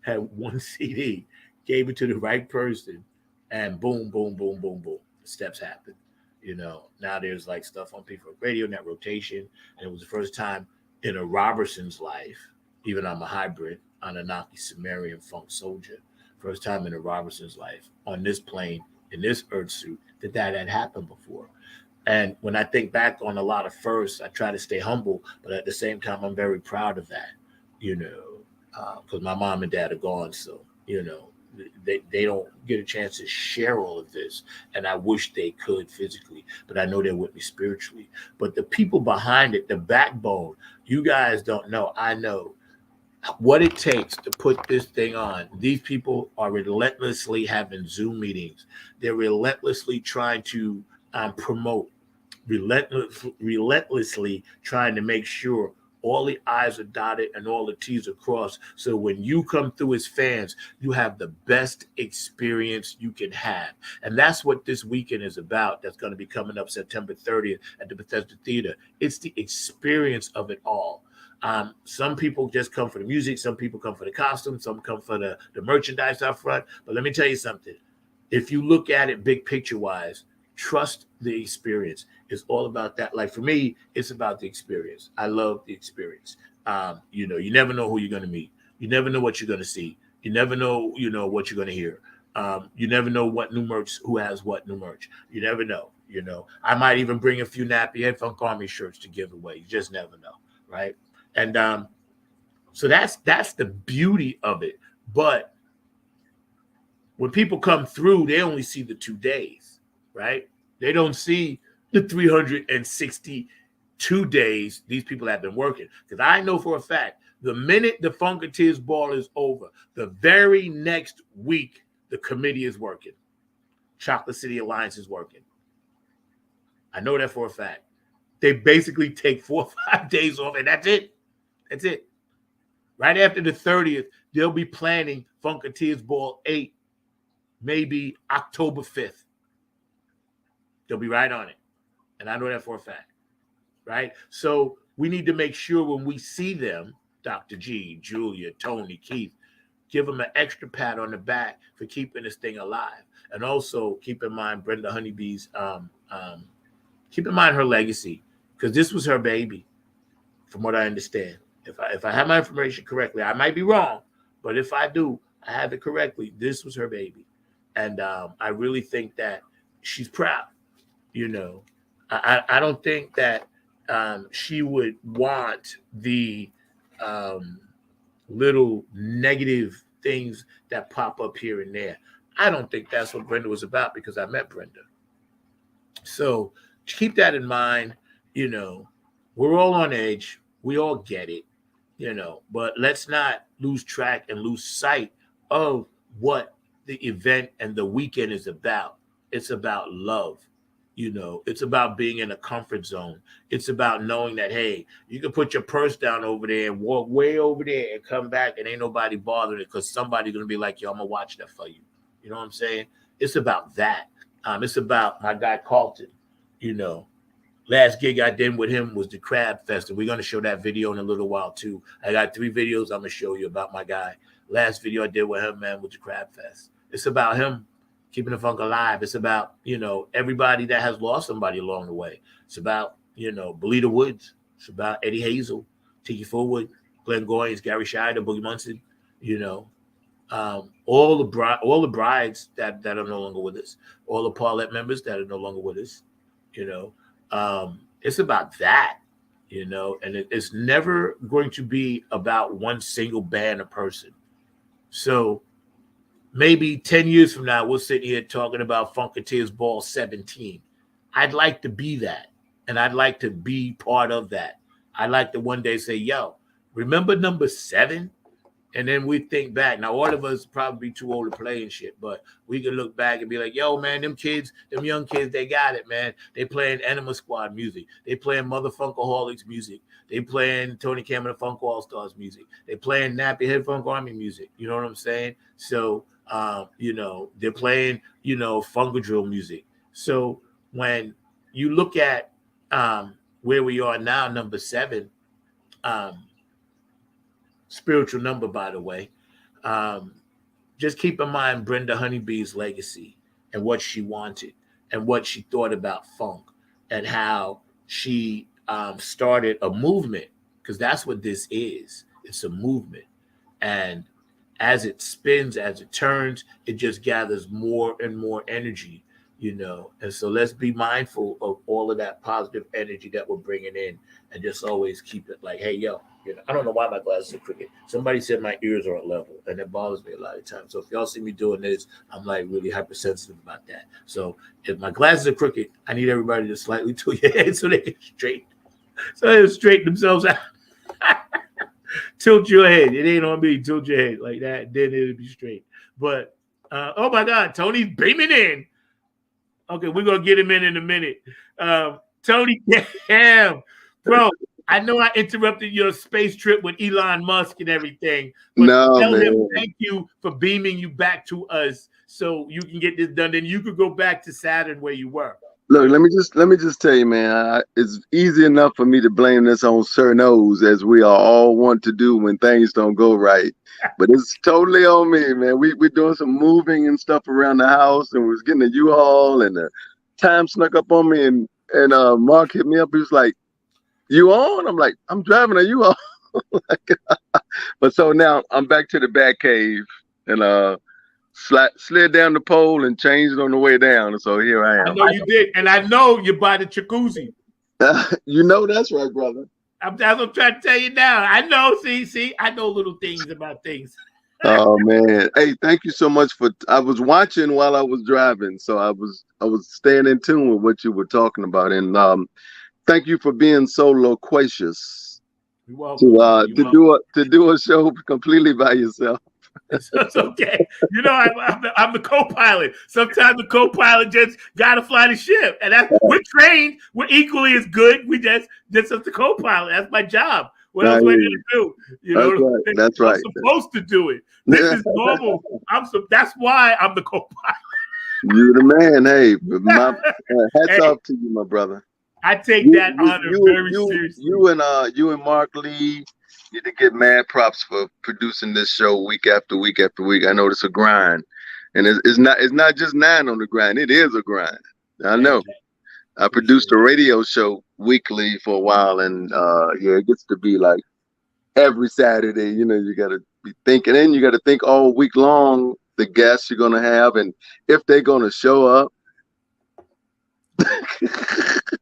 had one CD, gave it to the right person, and boom, boom, boom, boom, boom. The steps happened. Now there's like stuff on P-Funk Radio, net rotation. And it was the first time in a Robertson's life, even I'm a hybrid, Anunnaki, Sumerian, Funk Soldier, first time in a Robertson's life on this plane, in this earth suit, that had happened before. And when I think back on a lot of firsts, I try to stay humble, but at the same time, I'm very proud of that, because my mom and dad are gone. So, they don't get a chance to share all of this. And I wish they could physically, but I know they're with me spiritually. But the people behind it, the backbone, you guys don't know. I know what it takes to put this thing on. These people are relentlessly having Zoom meetings. They're relentlessly trying to promote, relentlessly trying to make sure all the I's are dotted and all the T's are crossed. So when you come through as fans, you have the best experience you can have. And that's what this weekend is about. That's going to be coming up September 30th at the Bethesda Theater. It's the experience of it all. Some people just come for the music. Some people come for the costumes. Some come for the merchandise out front. But let me tell you something. If you look at it big picture wise, trust the experience. It's all about that. Like for me, it's about the experience. I love the experience. You never know who you're going to meet. You never know what you're going to see. You never know, what you're going to hear. You never know what new merch, who has what new merch. You never know. I might even bring a few nappy Head Funk Army shirts to give away. You just never know, right? And so that's the beauty of it. But when people come through, they only see the 2 days, right? They don't see the 362 days these people have been working. Because I know for a fact, the minute the Funketeers ball is over, the very next week, the committee is working. Chocolate City Alliance is working. I know that for a fact. They basically take 4 or 5 days off, and that's it. That's it. Right after the 30th, they'll be planning Funketeers Ball 8, maybe October 5th. They'll be right on it. And I know that for a fact, right? So we need to make sure when we see them, Dr. G, Julia, Tony, Keith, give them an extra pat on the back for keeping this thing alive. And also keep in mind Brenda Honeybee's, keep in mind her legacy, because this was her baby, from what I understand. If I have my information correctly, I might be wrong, but if I do, I have it correctly. This was her baby. And I really think that she's proud. I don't think that she would want the little negative things that pop up here and there. I don't think that's what Brenda was about, because I met Brenda. So keep that in mind. We're all on edge. We all get it, but let's not lose track and lose sight of what the event and the weekend is about. It's about love. You know, it's about being in a comfort zone. It's about knowing that, hey, you can put your purse down over there and walk way over there and come back and ain't nobody bothering it because somebody's going to be like, yo, I'm going to watch that for you. You know what I'm saying? It's about that. It's about my guy Carlton. You know, last gig I did with him was the Crab Fest, and we're going to show that video in a little while too. I got 3 videos I'm going to show you about my guy. Last video I did with him, man, was the Crab Fest. It's about him keeping the funk alive. It's about, you know, everybody that has lost somebody along the way. It's about, you know, Belita Woods. It's about Eddie Hazel, Tiki Forward, Glenn Goins, Gary Scheider, Boogie Munson, you know. All the brides that are no longer with us, all the Paulette members that are no longer with us, you know. It's about that, you know, and it's never going to be about one single band or person. So maybe 10 years from now, we'll sit here talking about Funketeers Ball 17. I'd like to be that, and I'd like to be part of that. I'd like to one day say, yo, remember number 7? And then we think back. Now, all of us probably too old to play and shit, but we can look back and be like, yo, man, them kids, them young kids, they got it, man. They playing Enema Squad music. They playing Mother Funkaholics music. They playing Tony Cameron Funk All-Stars music. They playing Nappy Head Funk Army music. You know what I'm saying? So, you know, they're playing, you know, Funkadrill music. So when you look at where we are now, number 7, spiritual number, by the way. Just keep in mind Brenda Honeybee's legacy and what she wanted and what she thought about funk and how she started a movement, because that's what this is. It's a movement. And as it spins, as it turns, it just gathers more and more energy, you know. And so let's be mindful of all of that positive energy that we're bringing in and just always keep it like, hey, yo, you know, I don't know why my glasses are crooked. Somebody said my ears are at level, and it bothers me a lot of times. So if y'all see me doing this, I'm like really hypersensitive about that. So if my glasses are crooked, I need everybody to slightly tilt your head so they can straighten themselves out. Tilt your head. It ain't on me. Tilt your head like that. Then it'll be straight. But oh my God, Tony's beaming in. Okay, we're gonna get him in a minute. Tony Cam, bro. I know I interrupted your space trip with Elon Musk and everything, but tell him thank you for beaming you back to us so you can get this done. Then you could go back to Saturn where you were. Look, let me just tell you, man. It's easy enough for me to blame this on Sir Nose, as we all want to do when things don't go right. But it's totally on me, man. We're doing some moving and stuff around the house, and we was getting a U-Haul, and the time snuck up on me, and Mark hit me up. He was like, "You on?" I'm like, "I'm driving a U-Haul." But so now I'm back to the Batcave, and slid down the pole and changed it on the way down. And so here I am. I know you did, and I know you by the jacuzzi. You know that's right, brother. That's what I'm trying to tell you now. I know. See, I know little things about things. Oh man, hey, thank you so much for. I was watching while I was driving, so I was staying in tune with what you were talking about, and thank you for being so loquacious to do a show completely by yourself. It's okay. You know, I'm the co-pilot. Sometimes the co-pilot just gotta fly the ship, and we're trained. We're equally as good. We just as the co-pilot. That's my job. What else am I gonna do? You know, that's right. I'm supposed to do it. This is normal. That's why I'm the co-pilot. You're the man. Hey, hats off to you, my brother. I take that honor very seriously. You and Mark Lee. You to get mad props for producing this show week after week after week. I know it's a grind, and it's not just 9 on the grind. It is a grind. I know. I produced a radio show weekly for a while, and it gets to be like every Saturday. You know, you got to be thinking, and you got to think all week long the guests you're gonna have and if they're gonna show up.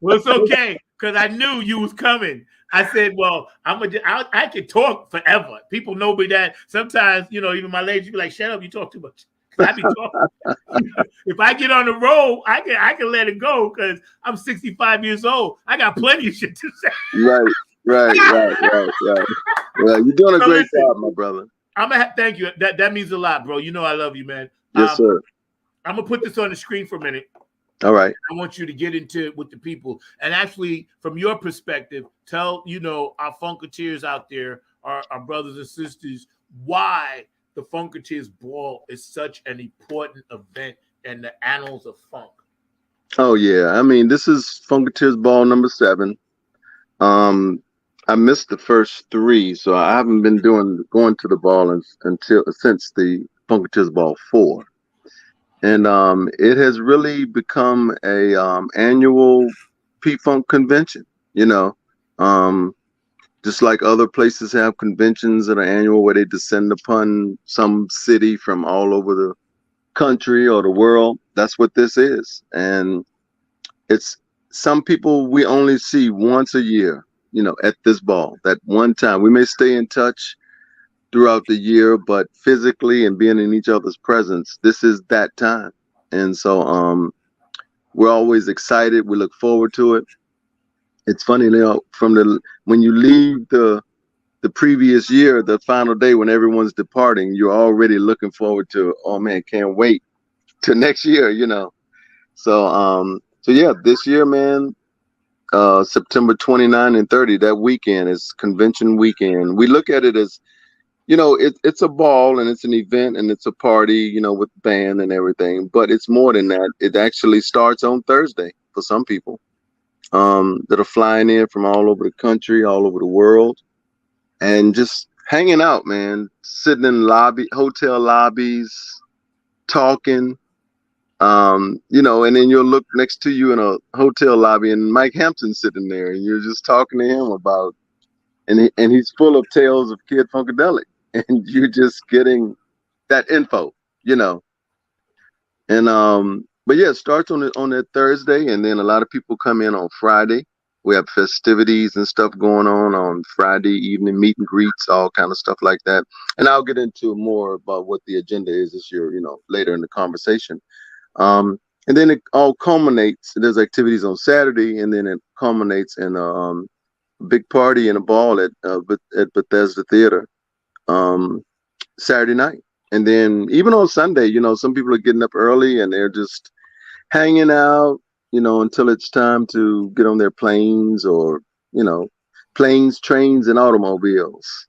Well, it's okay because I knew you was coming. I said, well, I can talk forever. People know me that sometimes, you know, even my lady be like, shut up, you talk too much. I be talking. If I get on the road, I can let it go because I'm 65 years old. I got plenty of shit to say. Right. Well, you're doing a great job, my brother. I'm gonna thank you. That means a lot, bro. You know I love you, man. Yes, sir. I'm gonna put this on the screen for a minute. All right. I want you to get into it with the people, and actually, from your perspective, tell our Funketeers out there, our brothers and sisters, why the Funketeers Ball is such an important event in the annals of funk. Oh yeah, I mean, this is Funketeers Ball number 7. I missed the first 3, so I haven't been going to the ball since the Funketeers Ball 4. And it has really become a annual P-Funk convention, just like other places have conventions that are annual where they descend upon some city from all over the country or the world. That's what this is. And it's some people we only see once a year, at this ball, that one time. We may stay in touch throughout the year, but physically and being in each other's presence, this is that time. And so we're always excited. We look forward to it. It's funny, when you leave the previous year, the final day when everyone's departing, you're already looking forward to, oh man, can't wait to next year, So yeah, this year, man, September 29 and 30, that weekend is convention weekend. We look at it as, it's a ball and it's an event and it's a party, with band and everything. But it's more than that. It actually starts on Thursday for some people that are flying in from all over the country, all over the world, and just hanging out, man, sitting in hotel lobbies, talking. And then you'll look next to you in a hotel lobby and Mike Hampton's sitting there and you're just talking to him about, and he's full of tales of Kid Funkadelic, and you're just getting that info, and but yeah, it starts on that Thursday, and then a lot of people come in on Friday. We have festivities and stuff going on Friday evening, meet and greets, all kind of stuff like that. And I'll get into more about what the agenda is this year, later in the conversation. And then it all culminates. There's activities on Saturday, and then it culminates in a big party and a ball at Bethesda Theater Saturday night. And then even on Sunday, some people are getting up early and they're just hanging out, until it's time to get on their planes or, planes, trains, and automobiles,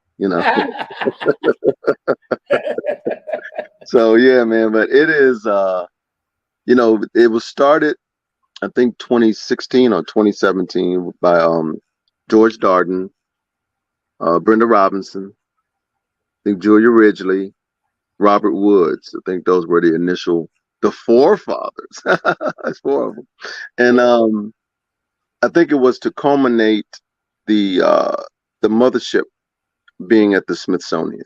So yeah, man, but it is, it was started, I think 2016 or 2017 by George Darden, Brenda Robinson, I think Julia Ridgely, Robert Woods. I think those were the forefathers. That's 4 of them. And I think it was to culminate the mothership being at the Smithsonian.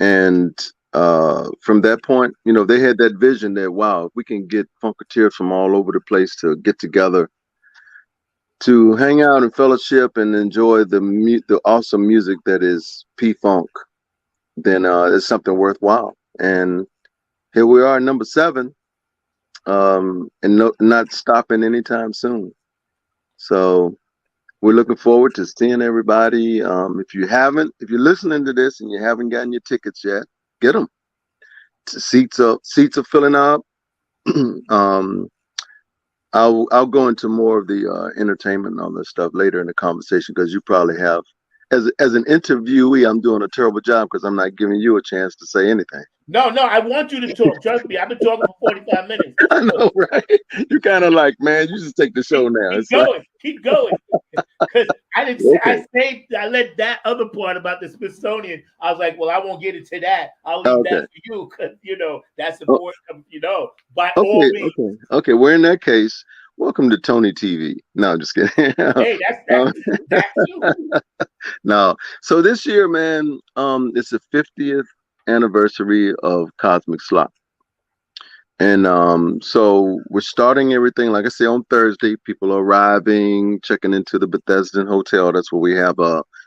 And from that point, they had that vision that, wow, if we can get Funketeers from all over the place to get together to hang out and fellowship and enjoy the awesome music that is P-Funk, then it's something worthwhile. And here we are, number 7, and not stopping anytime soon. So we're looking forward to seeing everybody. If you're listening to this and you haven't gotten your tickets yet, get them. Seats are filling up. I'll go into more of the entertainment and all that stuff later in the conversation, because you probably have, as an interviewee, I'm doing a terrible job because I'm not giving you a chance to say anything. No, I want you to talk. Trust me, I've been talking for 45 minutes. I know, right? You're kind of like, man, you just take the show now. Keep going. Because I let that other part about the Smithsonian. I was like, well, I won't get into that. I'll leave that for you, because that's important. By all means. Okay. Well, in that case, welcome to Tony TV. No, I'm just kidding. Hey, that's you. No. So this year, man, it's the 50th anniversary of Cosmic Slop. And so we're starting everything, like I say, on Thursday. People are arriving, checking into the Bethesda Hotel. That's where we have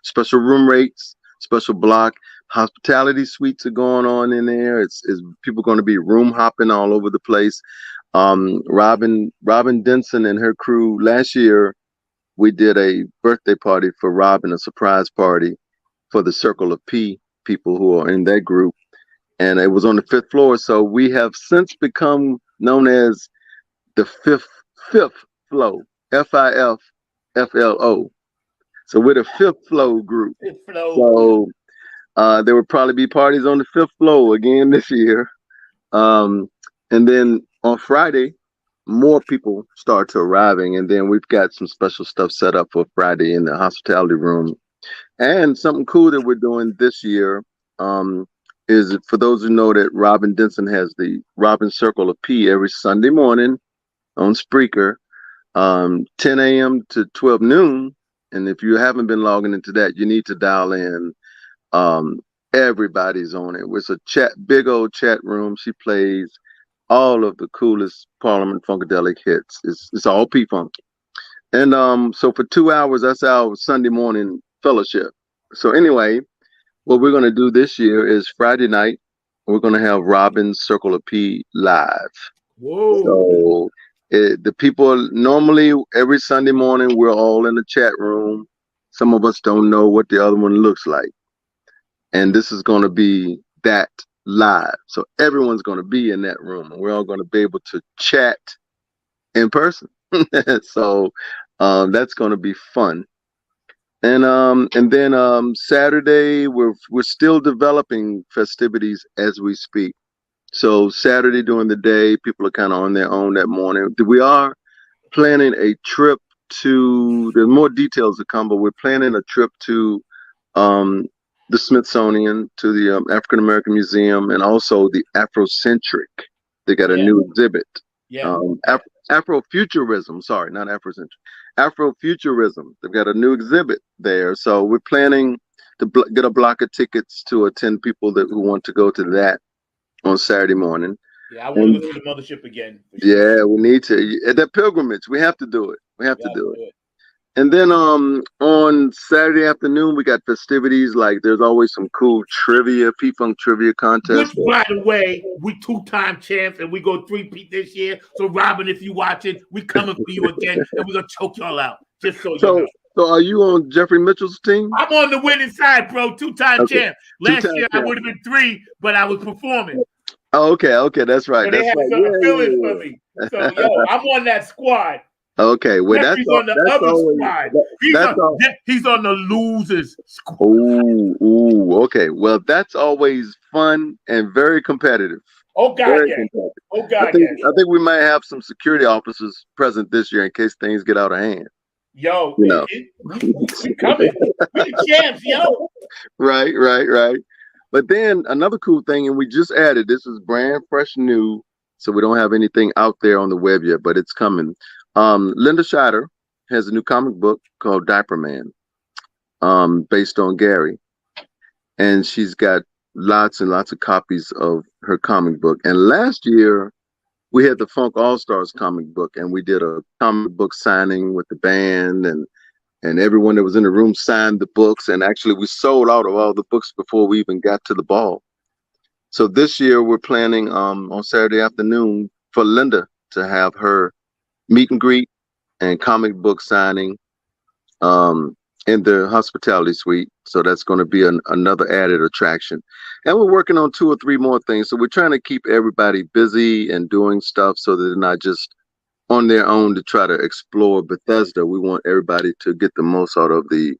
special room rates, special block. Hospitality suites are going on in there. It's people going to be room hopping all over the place. Robin Denson and her crew, last year we did a birthday party for Robin, a surprise party for the Circle of P people who are in that group, and it was on the 5th floor. So we have since become known as the fifth flow, FIFFLO. So we're the fifth flow group. So there will probably be parties on the fifth floor again this year. And then on Friday, more people start to arriving, and then we've got some special stuff set up for Friday in the hospitality room. And something cool that we're doing this year is, for those who know, that Robin Denson has the Robin Circle of P every Sunday morning on Spreaker, 10 a.m. to 12 noon. And if you haven't been logging into that, you need to dial in. Everybody's on it. It's a big old chat room. She plays all of the coolest Parliament Funkadelic hits. It's all P-Funk. And so for 2 hours, that's our Sunday morning fellowship. So anyway, what we're going to do this year is Friday night, we're going to have Robin's Circle of P live. Whoa. So the people, normally every Sunday morning, we're all in the chat room. Some of us don't know what the other one looks like. And this is going to be that live. So everyone's going to be in that room, and we're all going to be able to chat in person. So that's going to be fun. And then Saturday, we're still developing festivities as we speak. So Saturday during the day, people are kind of on their own that morning. We are planning a trip to, there's more details to come, but we're planning a trip to the Smithsonian, to the African American Museum, and also the Afrocentric. They got a new exhibit. Afrofuturism, sorry, not Afrocentric. Afrofuturism. They've got a new exhibit there. So we're planning to get a block of tickets to attend people who want to go to that on Saturday morning. Yeah, I want to go to the mothership again. Sure. Yeah, we need to. At that pilgrimage, we have to do it. We have to do it. And then on Saturday afternoon, we got festivities. Like, there's always some cool trivia, P-Funk trivia contests. Which, by the way, we 2-time champs, and we go 3-peat this year. So, Robin, if you watching, we coming for you again, and we're going to choke y'all out. Just so you know. So are you on Jeffrey Mitchell's team? I'm on the winning side, bro. 2-time champ. Last year, I would have been 3, but I was performing. Oh, okay. That's right. So they had some feelings for me. So, yo, I'm on that squad. Okay, well, that's on the other squad. He's on the losers squad. Ooh, okay. Well, that's always fun and very competitive. Oh God, yeah. Oh God, I think we might have some security officers present this year in case things get out of hand. Yo, we coming. We the champs, yo. Right. But then another cool thing, and we just added, this is brand fresh new, so we don't have anything out there on the web yet, but it's coming. Linda Scheider has a new comic book called Diaper Man, based on Gary. And she's got lots and lots of copies of her comic book. And last year, we had the Funk All-Stars comic book, and we did a comic book signing with the band, and everyone that was in the room signed the books. And actually, we sold out of all the books before we even got to the ball. So this year, we're planning on Saturday afternoon for Linda to have her meet and greet and comic book signing in the hospitality suite. So that's going to be another added attraction. And we're working on 2 or 3 more things. So we're trying to keep everybody busy and doing stuff so that they're not just on their own to try to explore Bethesda. We want everybody to get the most out of the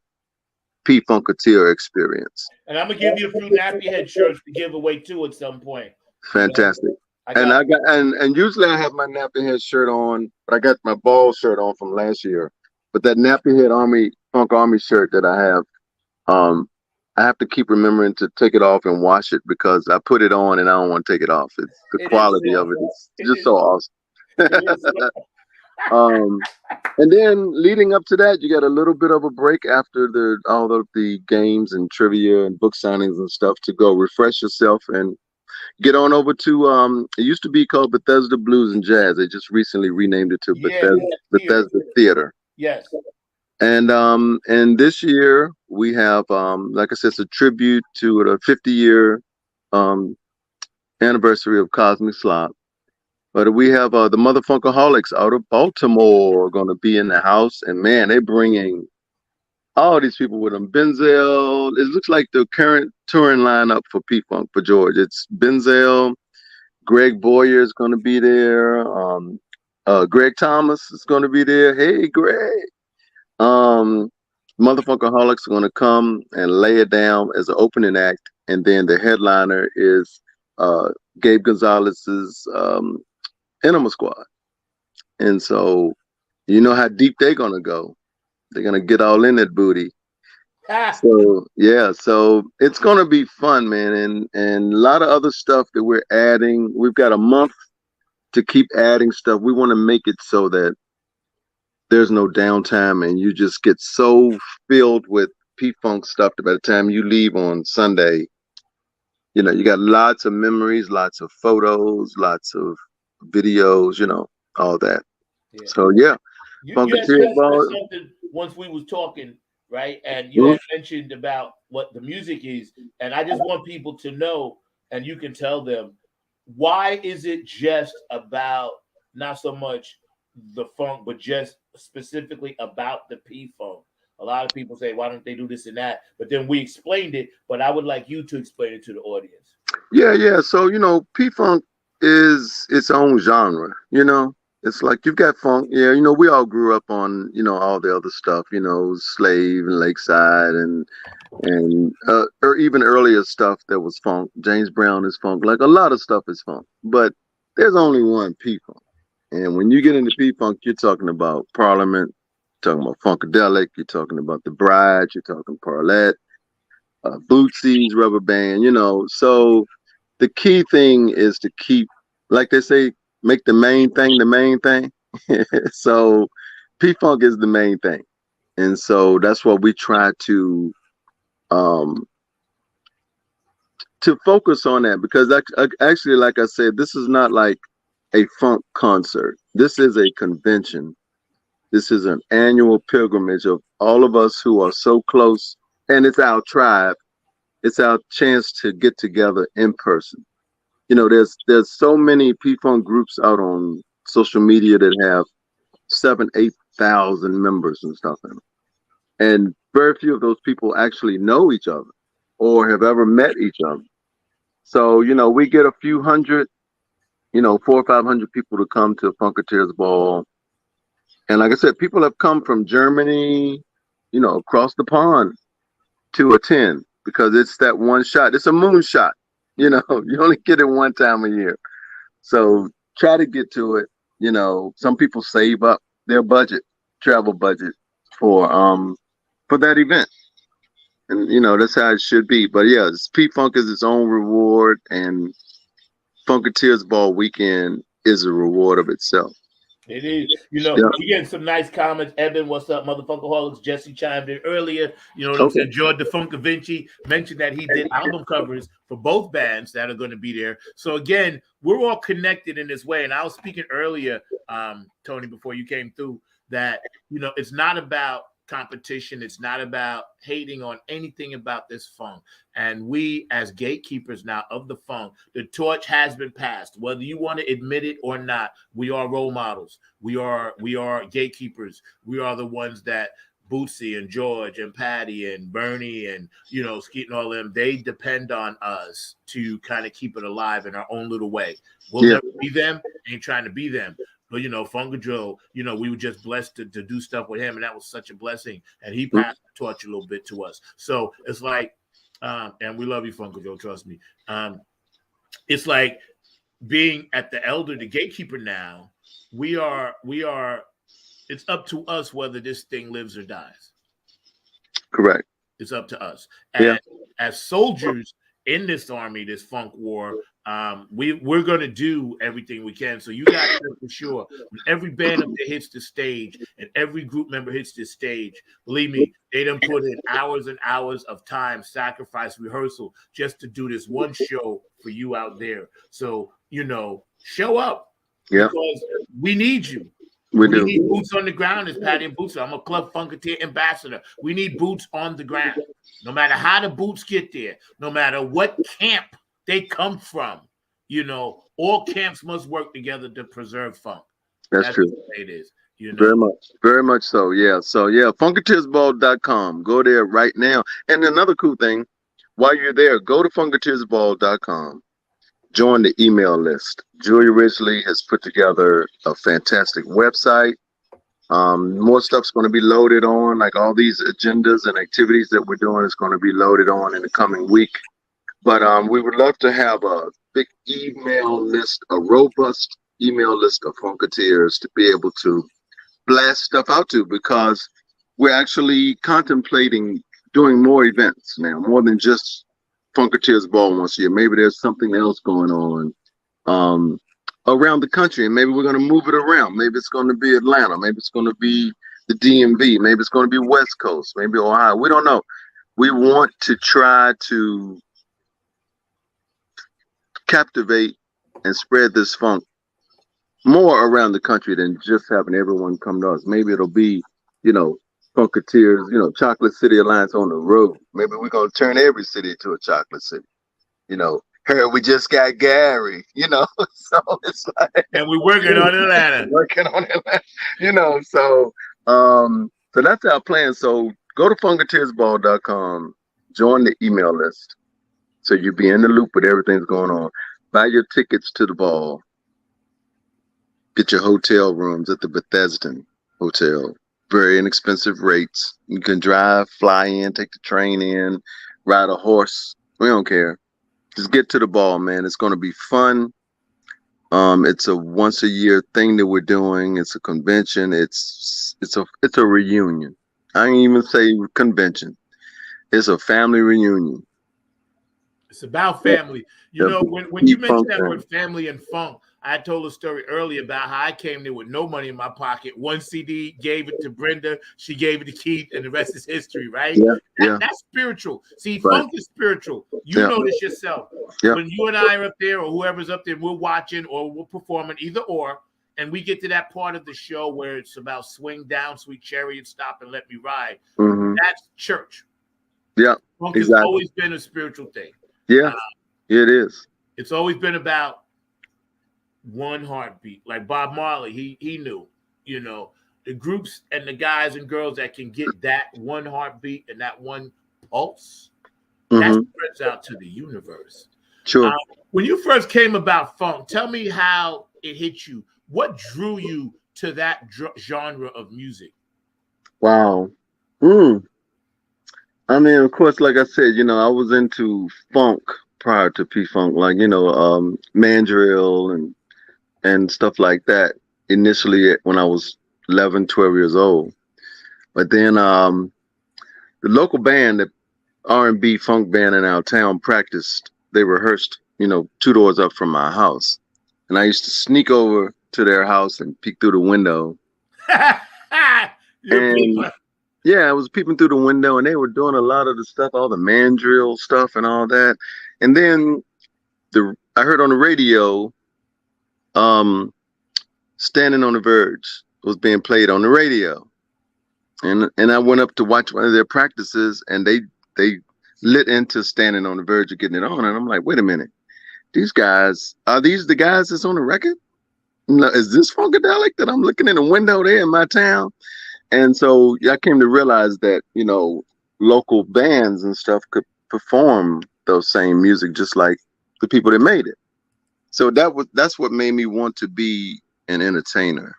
P-Funketeer experience. And I'm going to give you a few nappy head shirts to give away too at some point. Fantastic. And usually I have my nappy head shirt on, but I got my ball shirt on from last year. But that nappy head Funk Army shirt that I have to keep remembering to take it off and wash it, because I put it on and I don't want to take it off. It's the quality of it is just so awesome. And then leading up to that, you got a little bit of a break after all of the games and trivia and book signings and stuff to go refresh yourself and get on over to it used to be called Bethesda Blues and Jazz. They just recently renamed it to Bethesda Theater. Yes. And this year we have like I said, it's a tribute to the 50-year anniversary of Cosmic Slop. But we have the Motherfunkaholics out of Baltimore going to be in the house, and man, they're bringing all these people with them. Benzel, it looks like the current touring lineup for P-Funk for George. It's Benzel, Greg Boyer is going to be there. Greg Thomas is going to be there. Hey, Greg. Motherfuckaholics are going to come and lay it down as an opening act, and then the headliner is Gabe Gonzalez's Enema Squad. And so you know how deep they're going to go. They're going to get all in that booty. So yeah, so it's going to be fun, man, and a lot of other stuff that we're adding. We've got a month to keep adding stuff. We want to make it so that there's no downtime, and you just get so filled with P-Funk stuff that by the time you leave on Sunday, you know, you got lots of memories, lots of photos, lots of videos, you know, all that. Yeah. So yeah, You Funky had Tears said Ball. something once we was talking, right? And you had mentioned about what the music is, and I just want people to know, and you can tell them, why is it just about not so much the funk, but just specifically about the P-Funk? A lot of people say, why don't they do this and that? But then we explained it, but I would like you to explain it to the audience. Yeah. So, you know, P-Funk is its own genre, you know. It's like you've got funk. Yeah, you know, we all grew up on, you know, all the other stuff, you know, Slave and Lakeside and or even earlier stuff that was funk. James Brown is funk. Like a lot of stuff is funk. But there's only one P-Funk. And when you get into P-Funk, you're talking about Parliament, you're talking about Funkadelic, you're talking about The Bride, you're talking Parlette, Bootsy's Rubber Band, you know. So the key thing is to keep, like they say, make the main thing the main thing. So P-Funk is the main thing. And so that's what we try to focus on, that, because actually, like I said, this is not like a funk concert. This is a convention. This is an annual pilgrimage of all of us who are so close, and it's our tribe. It's our chance to get together in person. You know, there's so many P-Funk groups out on social media that have 7,000-8,000 members and stuff in them. And very few of those people actually know each other or have ever met each other. So, you know, we get a few hundred, you know, 400 or 500 people to come to Funky Tears Ball. And like I said, people have come from Germany, you know, across the pond to attend, because it's that one shot. It's a moonshot. You know, you only get it one time a year. So try to get to it. You know, some people save up their budget, travel budget for that event. And, you know, that's how it should be. But yeah, P-Funk is its own reward, and Funky Tears Ball weekend is a reward of itself. It is. You know, we getting some nice comments. Evan, what's up, Motherfuckaholics? Jesse chimed in earlier. You know, okay. George DeFunkavinci mentioned that he did album covers for both bands that are going to be there. So again, we're all connected in this way. And I was speaking earlier, Tony, before you came through, that, you know, it's not about competition. It's not about hating on anything about this funk. And we, as gatekeepers now of the funk, the torch has been passed. Whether you want to admit it or not, we are role models. We are gatekeepers. We are the ones that Bootsy and George and Patty and Bernie and, you know, Skeet and all them, they depend on us to kind of keep it alive in our own little way. We'll never be them, ain't trying to be them. But, you know, Funka Joe, you know, we were just blessed to do stuff with him, and that was such a blessing. And he passed the torch a little bit to us. So it's like, and we love you, Funka Joe, trust me. It's like being at the elder, the gatekeeper now, we are, it's up to us whether this thing lives or dies. Correct. It's up to us. And as soldiers in this army, this funk war, we're going to do everything we can. So you guys know for sure, when every band up there hits the stage and every group member hits this stage, believe me, they done put in hours and hours of time, sacrifice, rehearsal, just to do this one show for you out there. So, you know, show up because we need you. We need boots on the ground, as Patty and Boots. I'm a Club Funketeer ambassador. We need boots on the ground. No matter how the boots get there, no matter what camp they come from, you know, all camps must work together to preserve funk. That's true. It is. You know? Very much so. Yeah. So yeah, funketeersball.com. Go there right now. And another cool thing, while you're there, go to funketeersball.com join the email list. Julia Ridgely has put together a fantastic website. More stuff's going to be loaded on, like all these agendas and activities that we're doing is going to be loaded on in the coming week. But we would love to have a big email list, a robust email list of Funketeers to be able to blast stuff out to, because we're actually contemplating doing more events now, more than just Funketeers Ball once a year. Maybe there's something else going on around the country, and maybe we're going to move it around. Maybe it's going to be Atlanta. Maybe it's going to be the DMV. Maybe it's going to be West Coast. Maybe Ohio. We don't know. We want to try to captivate and spread this funk more around the country than just having everyone come to us. Maybe it'll be, Funketeers, Chocolate City Alliance on the road. Maybe we're going to turn every city into a chocolate city. Heard we just got Gary, so it's like. And we're working on Atlanta. So that's our plan. So go to funketeersball.com, join the email list, so you'll be in the loop with everything's going on. Buy your tickets to the ball. Get your hotel rooms at the Bethesda Hotel. Very inexpensive rates. You can drive, fly in, take the train in, ride a horse. We don't care. Just get to the ball, man. It's going to be fun. It's a once a year thing that we're doing. It's a convention. It's a reunion. I ain't even say convention. It's a family reunion. It's about family. When you mentioned that word family and funk, I told a story earlier about how I came there with no money in my pocket. One CD, gave it to Brenda. She gave it to Keith, and the rest is history, right? That's spiritual. See, funk is spiritual. You know this yourself. When you and I are up there, or whoever's up there, we're watching or we're performing, either or, and we get to that part of the show where it's about swing down, sweet chariot, stop and let me ride. Mm-hmm. That's church. Funk has always been a spiritual thing. It is. It's always been about one heartbeat. Like Bob Marley, he knew, the groups and the guys and girls that can get that one heartbeat and that one pulse, that spreads out to the universe. Sure. When you first came about funk, tell me how it hit you. What drew you to that genre of music? Wow. I mean, of course, like I said, I was into funk prior to P-Funk, like, mandrill and stuff like that initially when I was 11, 12 years old. But then the local band, the R&B funk band in our town, practiced. They rehearsed, 2 doors up from my house. And I used to sneak over to their house and peek through the window. I was peeping through the window, and they were doing a lot of the stuff, all the mandrill stuff and all that. And then I heard on the radio, Standing on the Verge was being played on the radio. And I went up to watch one of their practices, and they lit into Standing on the Verge of getting it on. And I'm like, wait a minute, these guys, are these the guys that's on the record? Is this Funkadelic that I'm looking in the window there in my town? And so I came to realize that, local bands and stuff could perform those same music just like the people that made it. So that's what made me want to be an entertainer.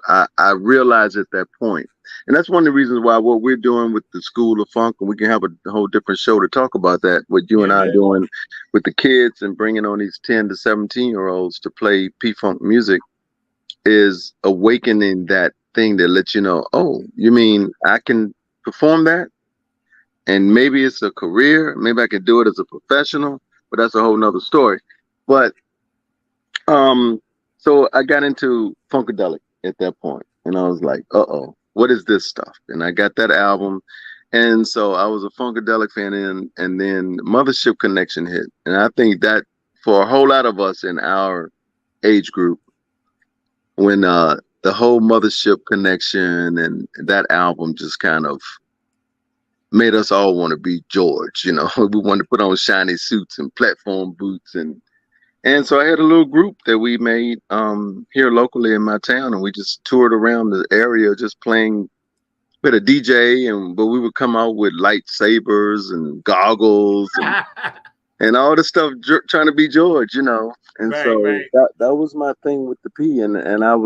I realized at that point. And that's one of the reasons why what we're doing with the School of Funk, and we can have a whole different show to talk about that, what you and I are doing with the kids and bringing on these 10 to 17-year-olds to play P-Funk music, is awakening that thing that lets you know, oh, you mean I can perform that? And maybe it's a career. Maybe I can do it as a professional, but that's a whole nother story. But so I got into Funkadelic at that point, and I was like, what is this stuff? And I got that album. And so I was a Funkadelic fan, and then Mothership Connection hit. And I think that for a whole lot of us in our age group, when the whole Mothership Connection and that album just kind of made us all want to be George, We wanted to put on shiny suits and platform boots. And so I had a little group that we made here locally in my town, and we just toured around the area just playing with a DJ, but we would come out with lightsabers and goggles and all the stuff trying to be George, And Right, so right. that was my thing with the P, and I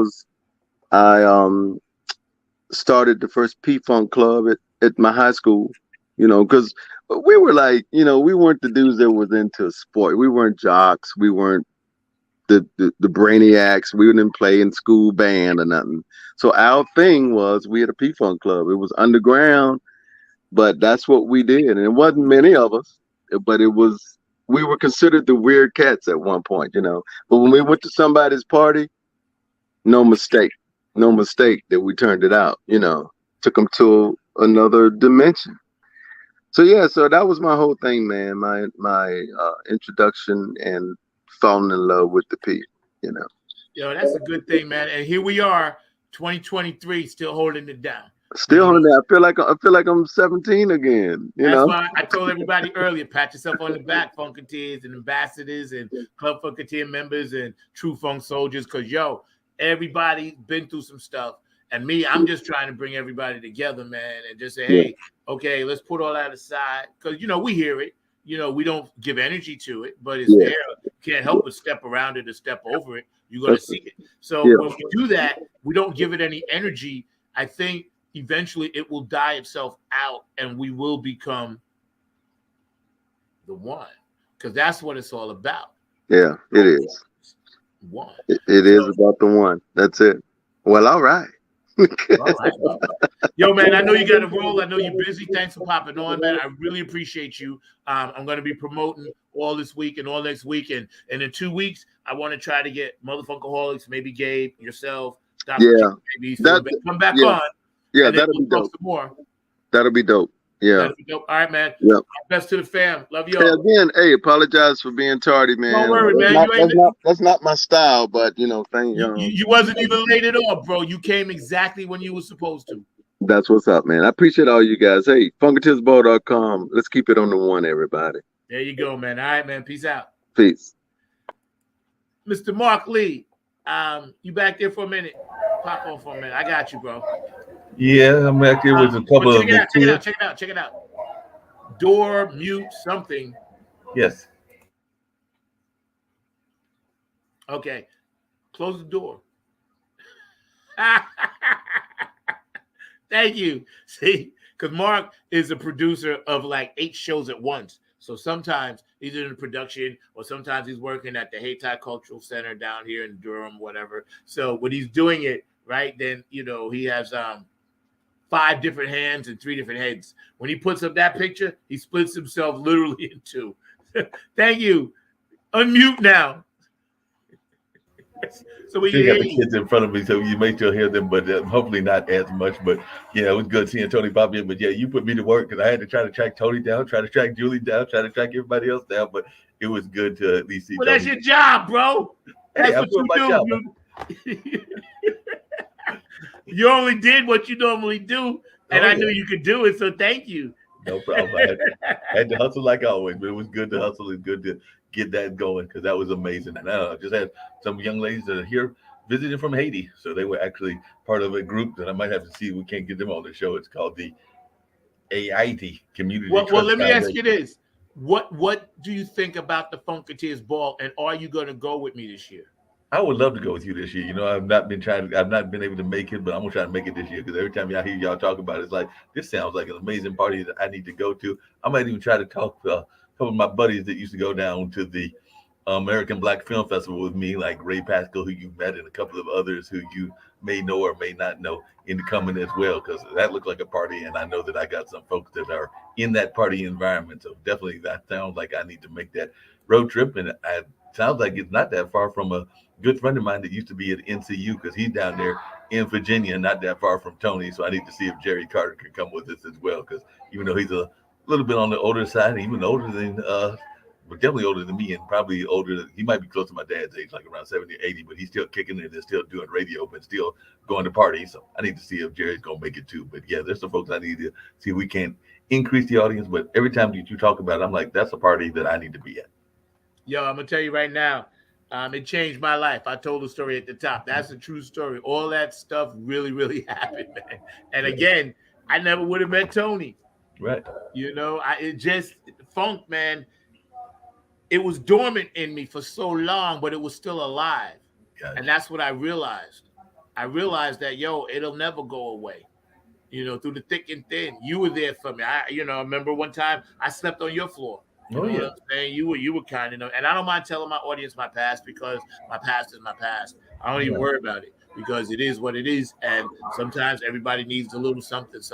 started the first P Funk club at my high school, because we were like, we weren't the dudes that was into sport. We weren't jocks. We weren't the brainiacs. We didn't play in school band or nothing. So our thing was we had a P Funk club. It was underground, but that's what we did. And it wasn't many of us, but we were considered the weird cats at one point, But when we went to somebody's party, no mistake that we turned it out, took them to another dimension. So yeah, so that was my whole thing, man. My introduction and falling in love with the P, Yo, that's a good thing, man. And here we are, 2023, still holding it down. Still holding it. I feel like I'm 17 again. That's why I told everybody earlier, pat yourself on the back, Funketeers and ambassadors and Club Funketeer members and True Funk soldiers, because everybody's been through some stuff. And me, I'm just trying to bring everybody together, man, and just say, hey, okay, let's put all that aside. Because, we hear it. We don't give energy to it, but it's there. Can't help but step around it or step over it. You're going to see it. So when we do that, we don't give it any energy. I think eventually it will die itself out and we will become the one. Because that's what it's all about. Yeah, it is. One. It is about the one. That's it. Well, all right. All right. Yo, man, I know you got to roll. I know you're busy. Thanks for popping on, man. I really appreciate you. I'm going to be promoting all this week and all next week. And in 2 weeks, I want to try to get Motherfunkaholics, maybe Gabe, yourself, Dr. Maybe come back on. Yeah, that'll be dope. Some more. That'll be dope. Yeah. That'll be dope. All right, man. Yep. Best to the fam. Love you all. Again, apologize for being tardy, man. Don't worry, man. That's not my style, but thank you. You wasn't even late at all, bro. You came exactly when you were supposed to. That's what's up, man. I appreciate all you guys. Hey, Funketeersball.com. Let's keep it on the one, everybody. There you go, man. All right, man. Peace out. Peace. Mr. Mark Lee, you back there for a minute? Pop on for a minute. I got you, bro. Yeah, I'm back here with a couple of. Check it out. Door, mute, something. Yes. Okay. Close the door. Thank you. See, because Mark is a producer of like 8 shows at once. So sometimes he's in production or sometimes he's working at the Hayti Cultural Center down here in Durham, whatever. So when he's doing it, right, then, he has 5 different hands and 3 different heads. When he puts up that picture, he splits himself literally in 2. Thank you. Unmute now. So we got the kids in front of me, so you may still hear them, but hopefully not as much. But yeah, it was good seeing Tony pop in. But yeah, you put me to work because I had to try to track Tony down, try to track Julie down, try to track everybody else down. But it was good to at least see. Well, Tony. That's your job, bro. That's what you do. You only did what you normally do, and I knew you could do it. So thank you. No problem. I had to hustle like always, but it was good to hustle. It's good to get that going because that was amazing. And I just had some young ladies that are here visiting from Haiti. So they were actually part of a group that I might have to see. We can't get them on the show. It's called the Haiti Community Trust let me ask you this. What do you think about the Funketeers Ball, and are you going to go with me this year? I would love to go with you this year. I've not been able to make it, but I'm gonna try to make it this year because every time y'all hear y'all talk about it, it's like this sounds like an amazing party that I need to go to. I might even try to talk to a couple of my buddies that used to go down to the American Black Film Festival with me, like Ray Pascal, who you met, and a couple of others who you may know or may not know, into coming as well, because that looked like a party, and I know that I got some folks that are in that party environment. So definitely that sounds like I need to make that road trip, and it sounds like it's not that far from a good friend of mine that used to be at NCU because he's down there in Virginia, not that far from Tony. So I need to see if Jerry Carter can come with us as well, because even though he's a little bit on the older side, even older than, but definitely older than me, and probably older than, he might be close to my dad's age, like around 70 or 80, but he's still kicking it and still doing radio, but still going to parties. So I need to see if Jerry's going to make it too. But yeah, there's some folks I need to see if we can increase the audience. But every time that you talk about it, I'm like, that's a party that I need to be at. Yo, I'm going to tell you right now, it changed my life. I told the story at the top. That's a true story. All that stuff really, really happened, man. And again, I never would have met Tony. Right. It just, funk, man. it was dormant in me for so long, but it was still alive. Gotcha. And that's what I realized. I realized that, it'll never go away. Through the thick and thin, you were there for me. I remember one time I slept on your floor. You know what I'm saying? You were kind enough. And I don't mind telling my audience my past, because my past is my past. I don't even worry about it, because it is what it is. And sometimes everybody needs a little something, as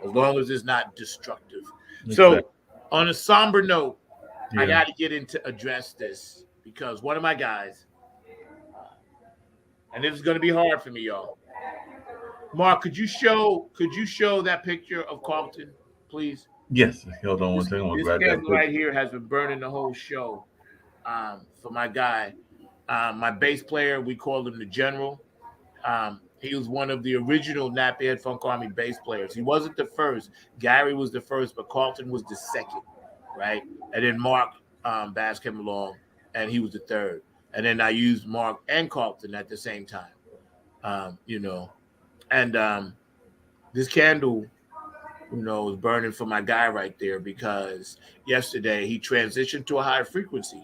long as it's not destructive. Exactly. So on a somber note, Yeah. I got to get into address this, because one of my guys, and this is going to be hard for me, y'all. Mark, could you show that picture of Carlton, please? Yes. Hold on one second. I'm gonna This grab that candle quick. right here has been burning the whole show. For my guy, my bass player, we called him the General. He was one of the original Nappy Head Funk Army bass players. He wasn't the first. Gary was the first, but Carlton was the second, right? And then Mark Bass came along, and he was the third. And then I used Mark and Carlton at the same time, And this candle, was burning for my guy right there, because yesterday he transitioned to a higher frequency,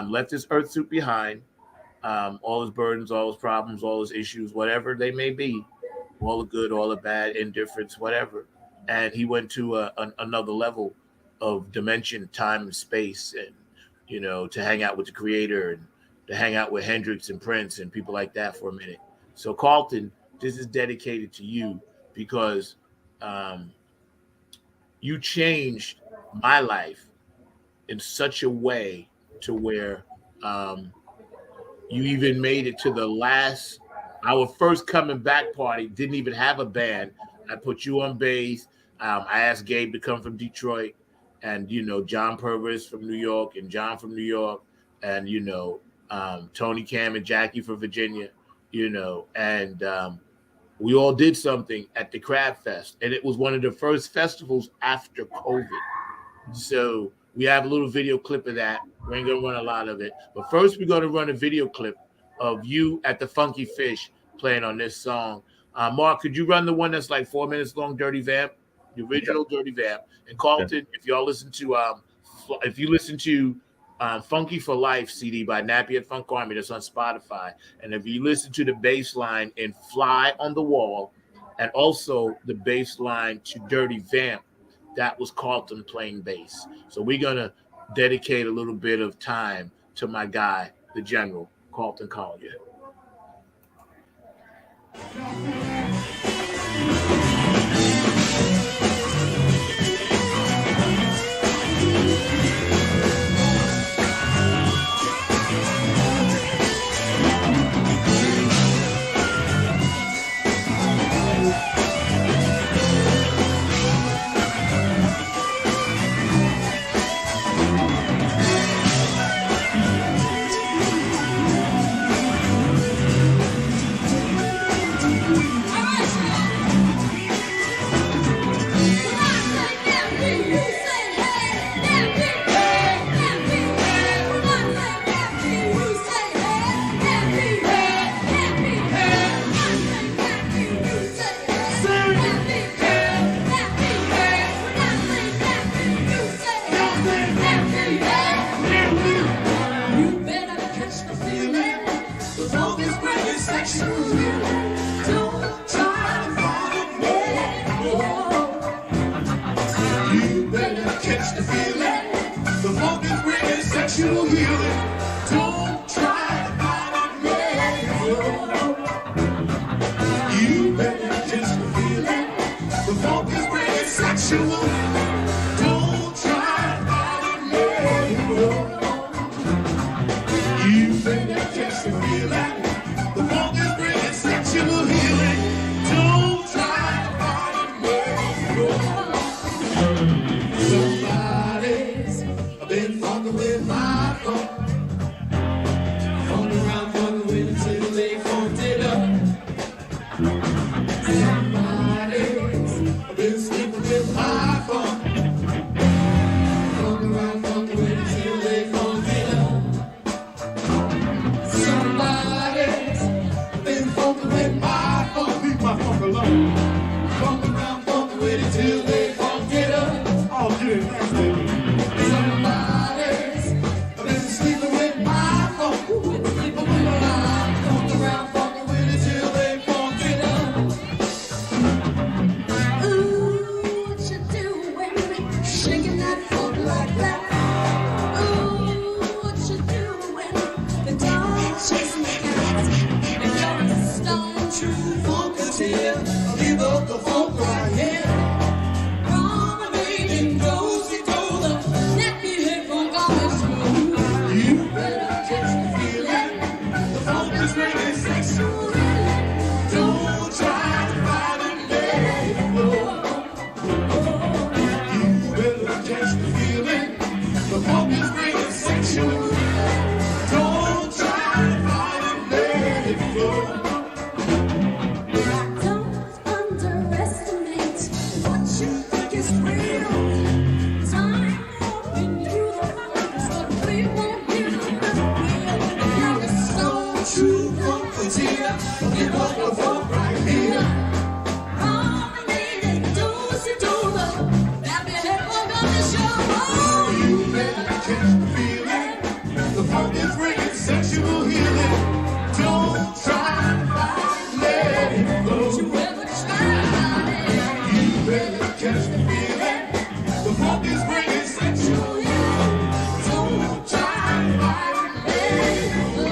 left his earth suit behind, all his burdens, all his problems, all his issues, whatever they may be, all the good, all the bad, indifference, whatever. And he went to another level of dimension, time, and space, and, to hang out with the creator and to hang out with Hendrix and Prince and people like that for a minute. So Carlton, this is dedicated to you, because you changed my life in such a way to where you even made it to our first coming back party. Didn't even have a band. I put you on bass. I asked Gabe to come from Detroit, and John Purvis from New York, and John from New York, and Tony Cam and Jackie from Virginia, and we all did something at the Crab Fest, and it was one of the first festivals after COVID. So we have a little video clip of that. We ain't gonna run a lot of it, but first we're gonna run a video clip of you at the Funky Fish playing on this song. Mark, could you run the one that's like 4 minutes long, Dirty Vamp, the original Dirty Vamp? And Carlton, if you listen to Funky for Life CD by Nappy Head Funk Army, that's on Spotify, and if you listen to the bass line in Fly on the Wall, and also the bass line to Dirty Vamp, that was Carlton playing bass. So we're gonna dedicate a little bit of time to my guy, the General, Carlton Collier. Somebody's been fucking with my phone. funk is bringing sexual healing. Don't try to let it go. You better catch the feeling. The funk is bringing sexual healing. Don't try to let it go.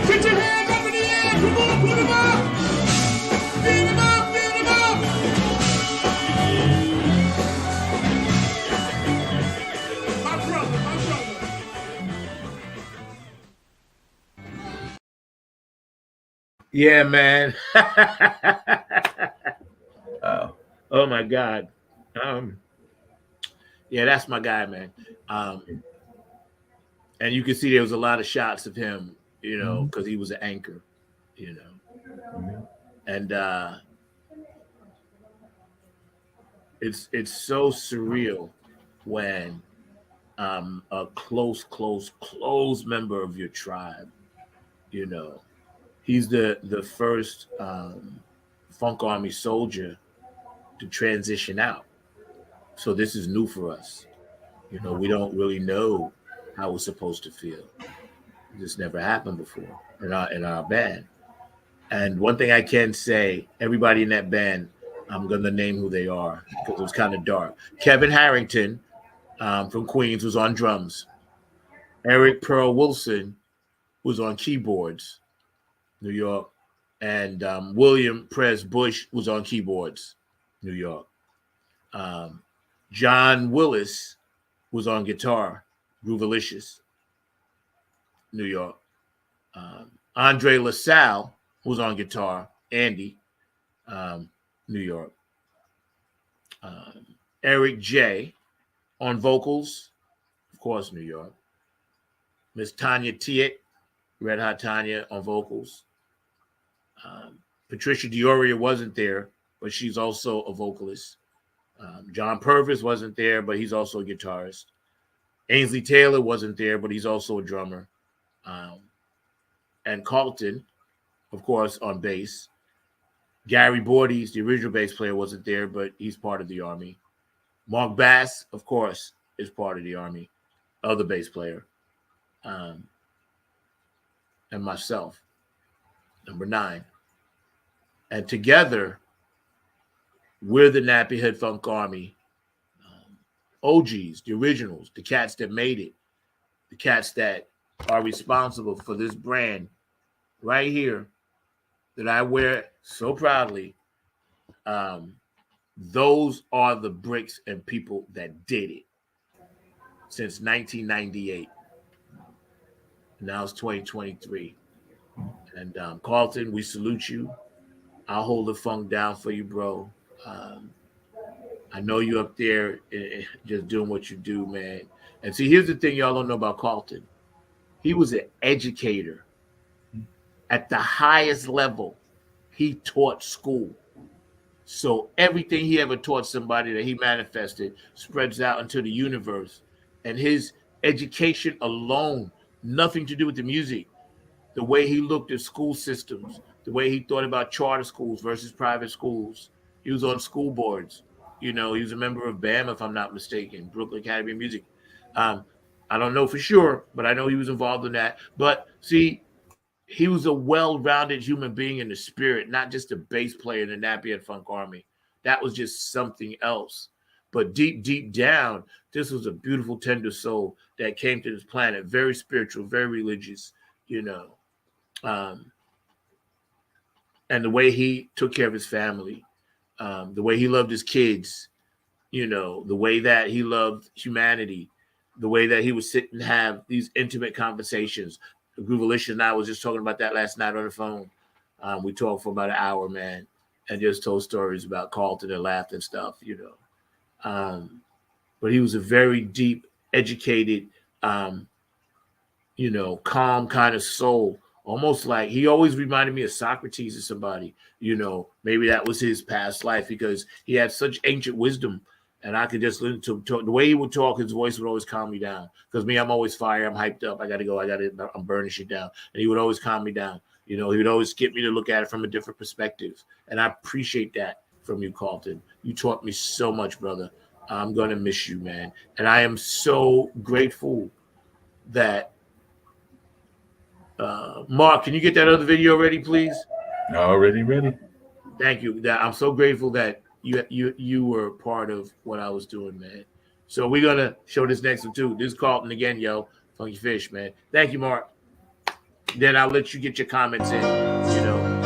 Put your hands up in the air. Come on, put them up. Beat them up, beat them up. My brother, my brother. Yeah, man. Wow. Oh my God. Yeah, that's my guy, man. And you can see there was a lot of shots of him, you know, because he was an anchor, you know. And it's so surreal when a close member of your tribe, you know, he's the first Funk Army soldier to transition out. So this is new for us. You know, we don't really know how we're supposed to feel. This never happened before in our band. And one thing I can say, everybody in that band, I'm going to name who they are because it was kind of dark. Kevin Harrington from Queens was on drums. Eric Pearl Wilson was on keyboards, New York. And William Prez Bush was on keyboards, New York. John Willis was on guitar, Groovalicious, New York. Andre LaSalle was on guitar, Andy, New York. Eric J. on vocals, of course, New York. Miss Tanya Tiet, Red Hot Tanya on vocals. Patricia Dioria wasn't there, but she's also a vocalist. John Purvis wasn't there, but he's also a guitarist. Ainsley Taylor wasn't there, but he's also a drummer. And Carlton, of course, on bass. Gary Bordes, the original bass player, wasn't there, but he's part of the Army. Mark Bass, of course, is part of the Army, other bass player. And myself, number 9. And together, we're the Nappy Head Funk Army. OGs, the originals, the cats that made it, the cats that are responsible for this brand right here that I wear so proudly. Those are the bricks and people that did it since 1998. Now it's 2023. And Carlton, we salute you. I'll hold the funk down for you, bro. I know you up there just doing what you do, man. And see, here's the thing y'all don't know about Carlton. He was an educator. At the highest level, he taught school. So everything he ever taught somebody that he manifested spreads out into the universe. And his education alone, nothing to do with the music, the way he looked at school systems, the way he thought about charter schools versus private schools. He was on school boards. You know, he was a member of BAM, if I'm not mistaken, Brooklyn Academy of Music. I don't know for sure, but I know he was involved in that. But see, he was a well-rounded human being in the spirit, not just a bass player in the Nappy Head Funk Army. That was just something else. But deep, deep down, this was a beautiful, tender soul that came to this planet, very spiritual, very religious, you know. And the way he took care of his family, the way he loved his kids, you know, the way that he loved humanity, the way that he would sit and have these intimate conversations, Groovalicious and I was just talking about that last night on the phone. We talked for about an hour, man, and just told stories about Carlton and laughed and stuff, you know. But he was a very deep, educated, you know, calm kind of soul. Almost like he always reminded me of Socrates or somebody, you know. Maybe that was his past life because he had such ancient wisdom. And I could just listen to him talk. The way he would talk, his voice would always calm me down. Because me, I'm always fire. I'm hyped up. I got to go. I'm burning shit down. And he would always calm me down. You know, he would always get me to look at it from a different perspective. And I appreciate that from you, Carlton. You taught me so much, brother. I'm going to miss you, man. And I am so grateful that Mark, can you get that other video ready, please? Already ready. Thank you. I'm so grateful that you were part of what I was doing, man. So we're gonna show this next one too. This is Carlton again, yo. Funky Fish, man. Thank you, Mark. Then I'll let you get your comments in, you know.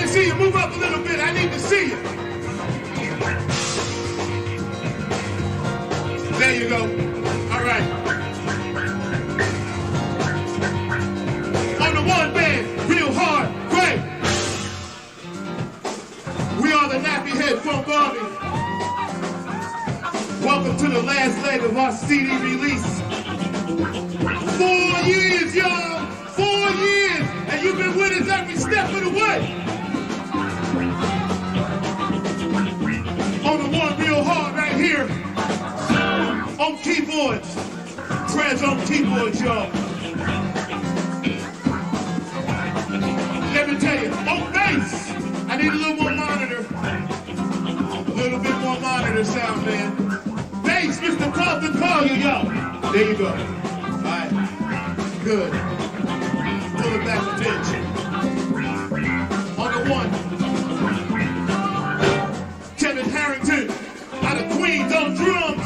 see you. Move up a little bit. I need to see you. There you go. All right. On the one band, real hard, great. We are the Nappy Head Funk Army. Welcome to the last leg of our CD release. 4 years, y'all. 4 years. And you've been with us every step of the way. On the one real hard right here. On keyboards. Trez on keyboards, y'all. Let me tell you, on bass, I need a little more monitor. A little bit more monitor sound, man. Bass, Mr. Carlton Collier, y'all. There you go. All right. Good. Pull it back a bit. On the one. Kevin Harrington out of Queens on drums.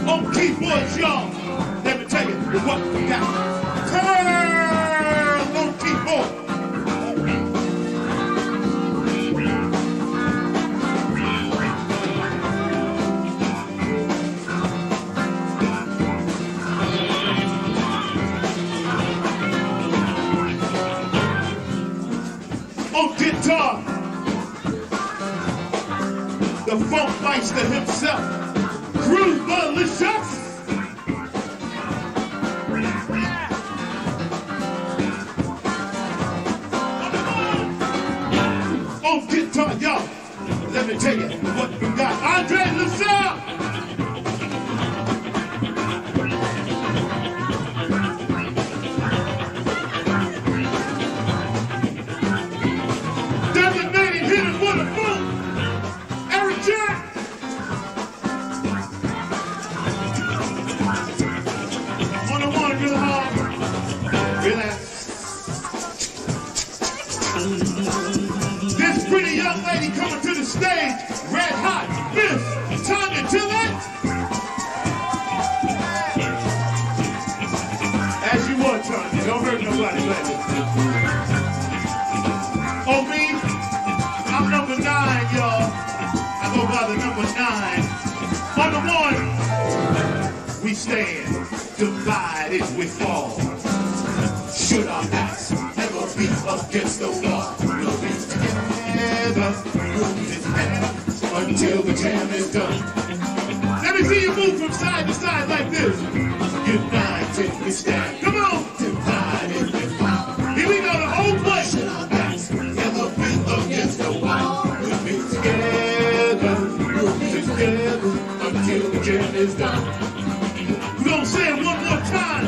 On keyboards, y'all. Let me tell you what we got. Turn on keyboard. On guitar, the funk meister himself, Groovalicious. me tell you what we got. Andre LaSalle. Designated hitter for the Funk, Eric Jack. On the one, real hard. Relax. This pretty young lady coming to the stage, red hot, Miss Tanya Tillett. As you were, Tanya, don't hurt nobody, baby. Oh, me, I'm number 9, y'all. I go by the number 9. On the one, we stand, divided we fall. Should our backs ever be against the wall? We'll be together, we'll be together until the jam is done. Let me see you move from side to side like this. United we stand. Come on. Divided we fall. Here we go, the whole place. Should our backs ever be against the wall? We'll be together until the jam is done. We're gonna say it one more time.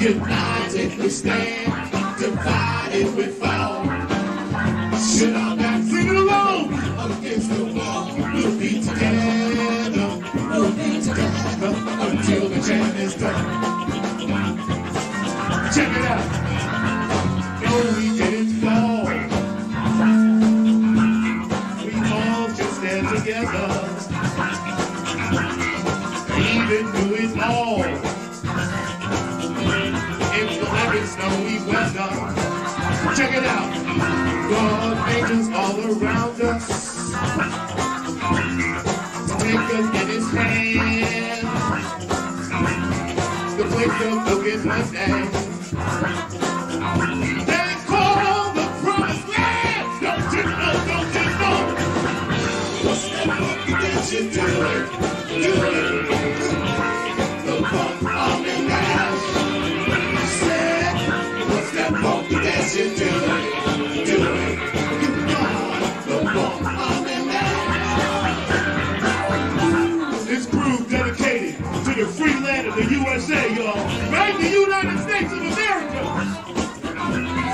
United we stand, divided we fall. Should our backs sing it along against the wall? We'll be together until the jam is done. Check it out. No, we didn't fall. We all just stand together. Even do it all. Snowy weather. Check it out. God angels all around us. Take us in his hand. The place of look is one day. They call the promised land. Don't you know, don't you know? What's that that you do it? Do it. The fun army man. Yes, you do it, do it. You are the one army man. This groove dedicated to the free land of the USA, y'all. Right? The United States of America.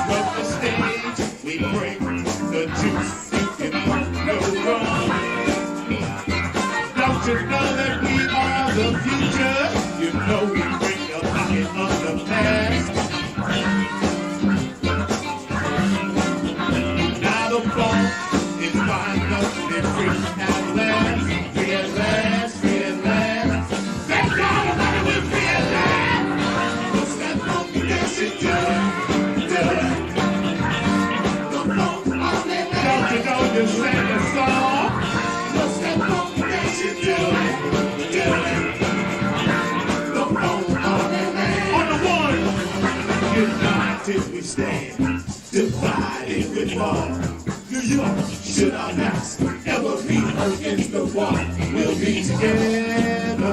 From the stage, we bring the juice. You can no wrong. Don't you know that we are the future? You know we bring the pocket of the past. It's fine, no, it's free at last, free at last, free at last. Thank God that we're free at last. What's that funky dance you do? Do it. The funk on the land. Don't you know you sang a song? What's that funky dance you do? Do it. The funk on the land. On the one, united we stand, divided we fall. New York, should our backs ever be against the wall? We'll be together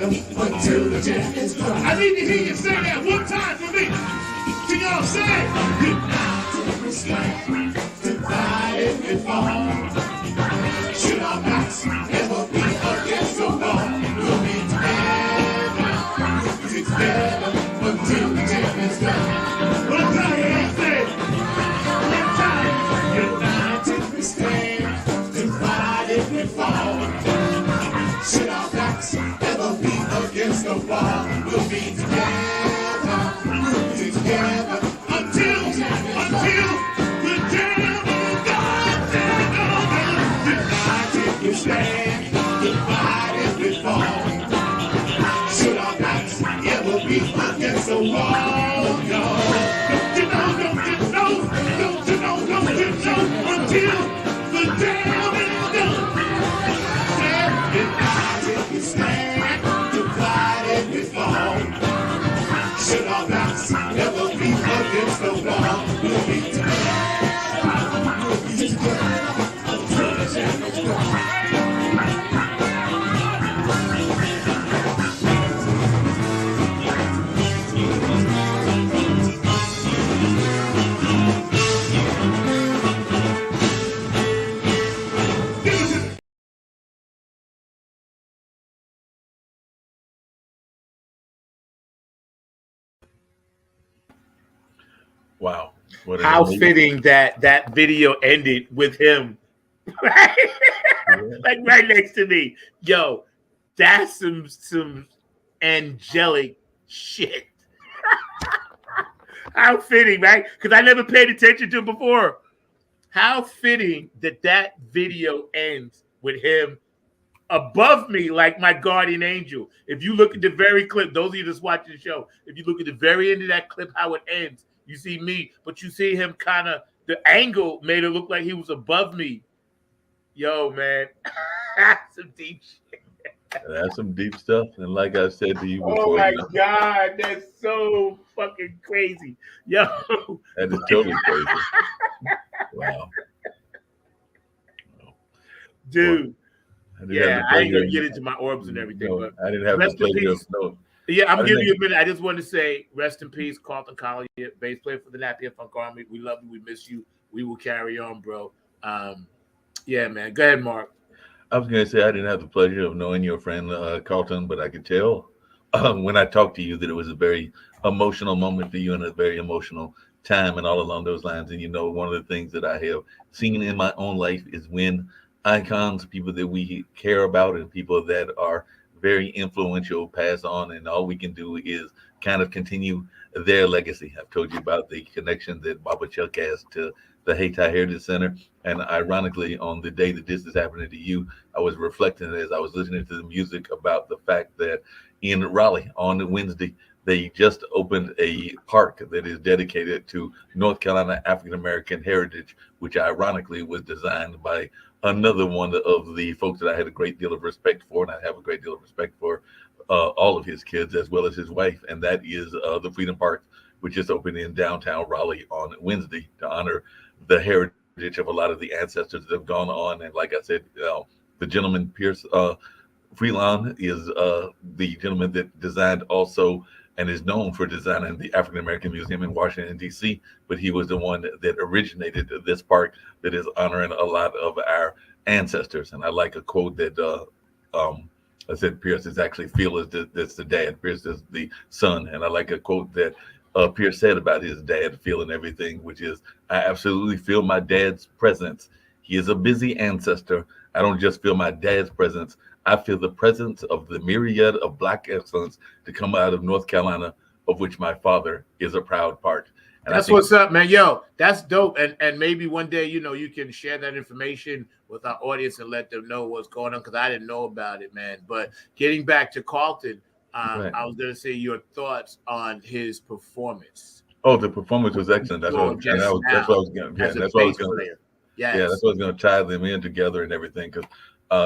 until the jam is done. I need to hear you say that one time for me. Can y'all say? United we stand, divided we fall. Should our backs ever be against the wall? We'll be together until the jam is done. One time, y'all say. United we stand, divided we fall. Should our backs ever be against the wall? We'll be together until the jam is done. United we stand, divided we fall. Should our backs ever be against the wall? No. Don't you know, don't you know, don't you know, don't you know, until the jam is done. United we stand, divided we fall. Should our backs ever be against the wall? We'll be together until the jam is done. Wow. What an How amazing- fitting that video ended with him right? Like right next to me. Yo, that's some angelic shit. How fitting, right? Because I never paid attention to it before. How fitting that video ends with him above me like my guardian angel. If you look at the very clip, those of you that's watching the show, if you look at the very end of that clip, how it ends, you see me, but you see him kind of, the angle made it look like he was above me. Yo, man, that's some deep shit. That's some deep stuff. And like I said to you Oh before, my you know, God, that's so fucking crazy. Yo, that is totally crazy. Wow. dude. I didn't have Yeah, the I ain't pleasure gonna of- get into my orbs and everything, No, but I didn't have the rest in pleasure of peace. no. Yeah, I'm I giving didn't you a minute. I just want to say rest in peace, Carlton Collier, bass player for the Napier Funk Army. We love you. We miss you. We will carry on, bro. Yeah, man. Go ahead, Mark. I was going to say I didn't have the pleasure of knowing your friend Carlton, but I could tell when I talked to you that it was a very emotional moment for you and a very emotional time and all along those lines. And you know, one of the things that I have seen in my own life is when icons, people that we care about and people that are very influential pass on, and all we can do is kind of continue their legacy. I've told you about the connection that Baba Chuck has to the Hayti Heritage Center. And ironically, on the day that this is happening to you, I was reflecting as I was listening to the music about the fact that in Raleigh on Wednesday, they just opened a park that is dedicated to North Carolina African American heritage, which ironically was designed by another one of the folks that I had a great deal of respect for, and I have a great deal of respect for all of his kids as well as his wife, and that is the Freedom Park, which just opened in downtown Raleigh on Wednesday to honor the heritage of a lot of the ancestors that have gone on. And like I said, the gentleman Pierce Freelon is the gentleman that designed also and is known for designing the African American Museum in Washington, D.C., but he was the one that originated this park that is honoring a lot of our ancestors. And I like a quote that I said Pierce is actually Phil is that's the dad, Pierce is the son. And I like a quote that Pierce said about his dad, Phil, and everything, which is, I absolutely feel my dad's presence. He is a busy ancestor. I don't just feel my dad's presence. I feel the presence of the myriad of Black excellence to come out of North Carolina, of which my father is a proud part. And That's what's up, man. Yo, that's dope. And maybe one day, you know, you can share that information with our audience and let them know what's going on, because I didn't know about it, man. But getting back to Carlton, Right. I was going to say your thoughts on his performance. Oh, the performance was excellent. That's what Just that's what I was going to. as a That's what I was bass going to. player. Yes. Yeah, that's what's going to tie them in together and everything. Because,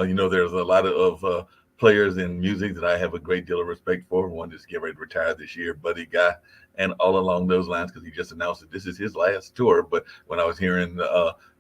you know, there's a lot of players in music that I have a great deal of respect for. One just getting ready to retire this year, Buddy Guy, and all along those lines, because he just announced that this is his last tour. But when I was hearing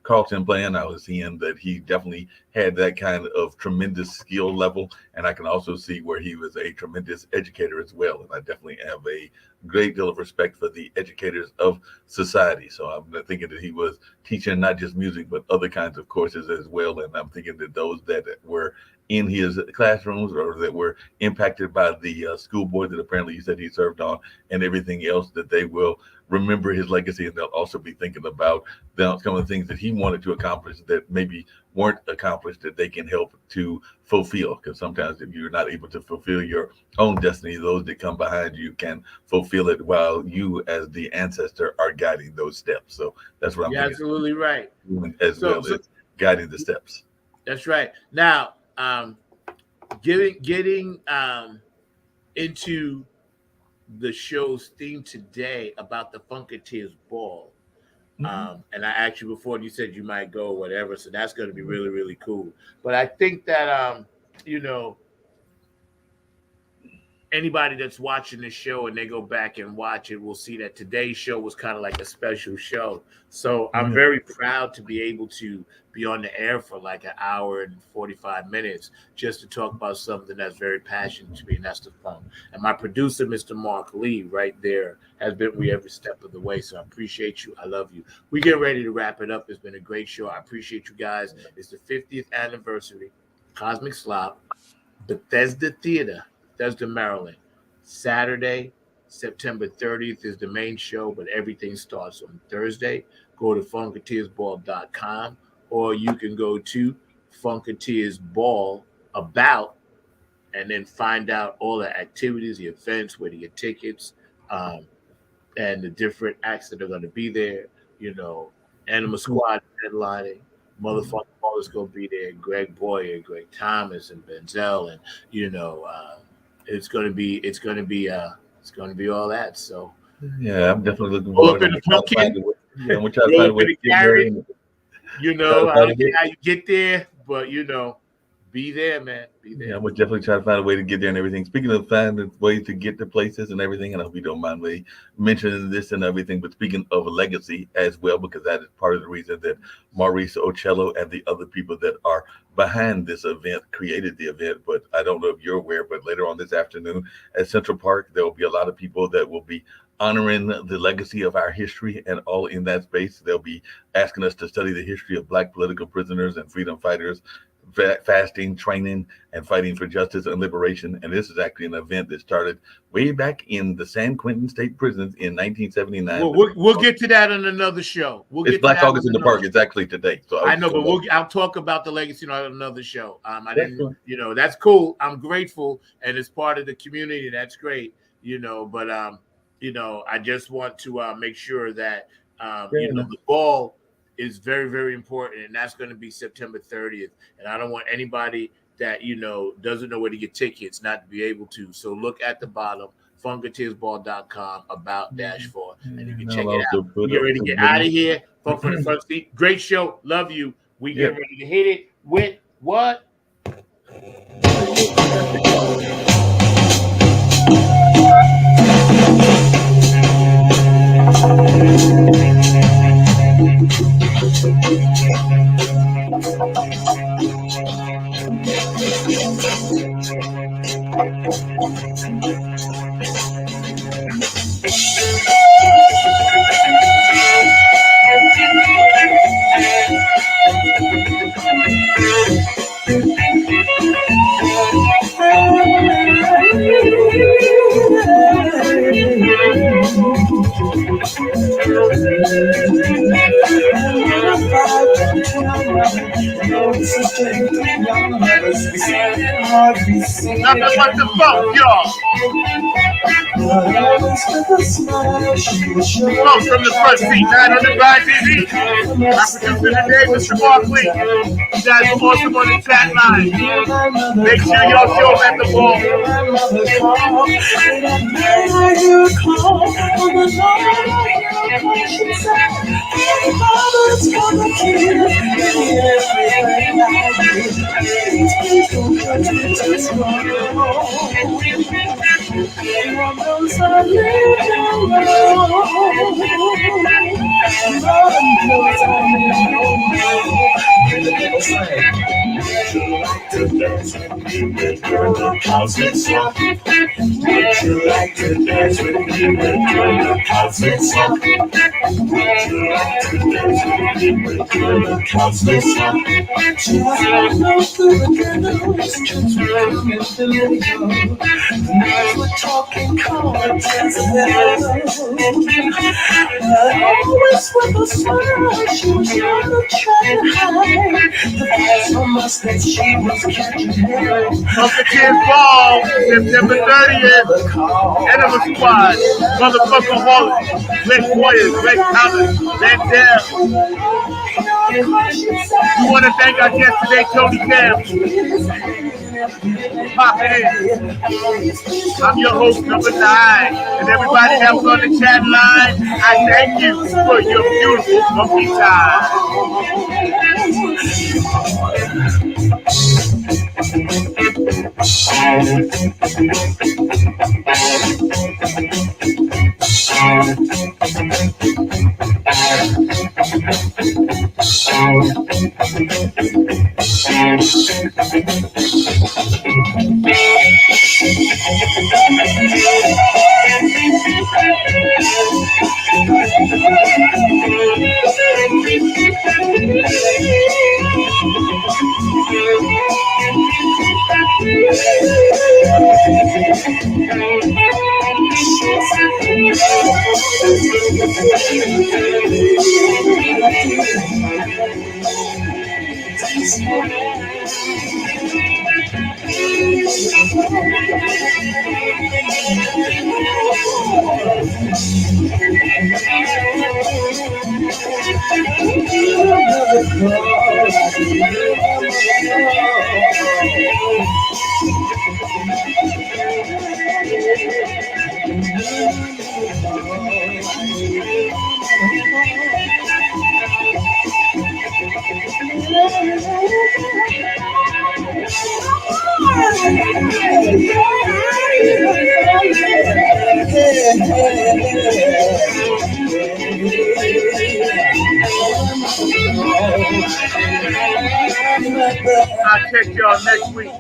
Carlton playing, I was seeing that he definitely had that kind of tremendous skill level. And I can also see where he was a tremendous educator as well. And I definitely have a great deal of respect for the educators of society. So I'm thinking that he was teaching not just music, but other kinds of courses as well. And I'm thinking that those that were in his classrooms or that were impacted by the school board that apparently you said he served on and everything else, that they will remember his legacy, and they'll also be thinking about some of the things that he wanted to accomplish that maybe weren't accomplished, that they can help to fulfill. Because sometimes if you're not able to fulfill your own destiny, those that come behind you can fulfill it while you as the ancestor are guiding those steps. So that's what I'm You're thinking, absolutely right. as So- well as guiding the steps. That's right. Now, getting into the show's theme today about the Funketeers Ball. And I asked you before, and you said you might go or whatever, so that's going to be really, really cool. But I think that, you know, anybody that's watching this show and they go back and watch it will see that today's show was kind of like a special show. So I'm very proud to be able to be on the air for like an hour and 45 minutes just to talk about something that's very passionate to me, and that's the funk. And my producer, Mr. Mark Lee, right there, has been with me every step of the way. So I appreciate you. I love you. We get ready to wrap it up. It's been a great show. I appreciate you guys. It's the 50th anniversary, Cosmic Slop, Bethesda Theater, Bethesda, Maryland, Saturday, September 30th is the main show, but everything starts on Thursday. Go to funkatiersball.com, or you can go to Funkatiersball about, and then find out all the activities, the events, where to get tickets, and the different acts that are going to be there. You know, Animal Squad headlining, Motherfucking Baller's going to be there, Greg Boyer, Greg Thomas, and Benzel, and you know, it's going to be all that. So yeah, I'm definitely looking pull up forward in the pumpkin. Yeah, we'll try to find a way to get there. You know, I don't care how you get there, but you know, be there, man. Be there. Yeah, we'll definitely try to find a way to get there and everything. Speaking of finding ways to get to places and everything, and I hope you don't mind me mentioning this and everything, but speaking of a legacy as well, because that is part of the reason that Maurice Ocello and the other people that are behind this event created the event. But I don't know if you're aware, but later on this afternoon at Central Park, there will be a lot of people that will be honoring the legacy of our history, and all in that space. They'll be asking us to study the history of Black political prisoners and freedom fighters, fasting, training, and fighting for justice and liberation. And this is actually an event that started way back in the San Quentin State Prisons in 1979. We'll get to that in another show. It's Black August in the Park. It's actually today. So I know, but I'll talk about the legacy on another show. I didn't, you know, that's cool. I'm grateful, and it's part of the community. That's great, you know. But you know, I just want to make sure that you know, the ball is very, very important, and that's going to be September 30th. And I don't want anybody that, you know, doesn't know where to get tickets not to be able to. So look at the bottom, funkatiersball.com about-4, and you can check it out. Get ready to get out of here. Funk from the Front Seat. Great show. Love you. We get ready to hit it with what? Nothing but the funk, y'all. Funk from the Front Seat, 900 TV. I producer today, Mr. Barkley. You guys are awesome on the chat line. Make sure y'all show up at the ball. Would you like to dance with me with your cosmic song? Would you like to dance with me with your cosmic song? We're talking cards always with a smile. She was on the train high. The vibes so much that she was catching hell. Funkatiersball Ball, September 30th. Animal Squad, Motherfucking Baller's, Greg Boyer, Greg Thomas, Benzel. We want to thank our guest today, Tony Campbell. Pop in. I'm your host, number 9. And everybody else on the chat line, I thank you for your beautiful funky time. I'll catch y'all next week.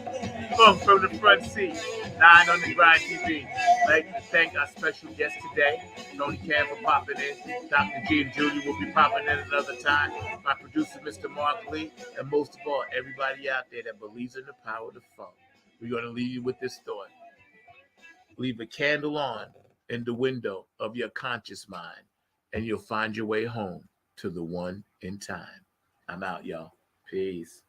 Funk from the front seat. 9 on the Grind TV. I'd like to thank our special guest today, Tony Cam, for popping in. Dr. G and Julie will be popping in another time. My producer, Mr. Mark Lee, and most of all, everybody out there that believes in the power of the funk. We're going to leave you with this thought. Leave a candle on in the window of your conscious mind, and you'll find your way home to the one in time. I'm out, y'all. Peace.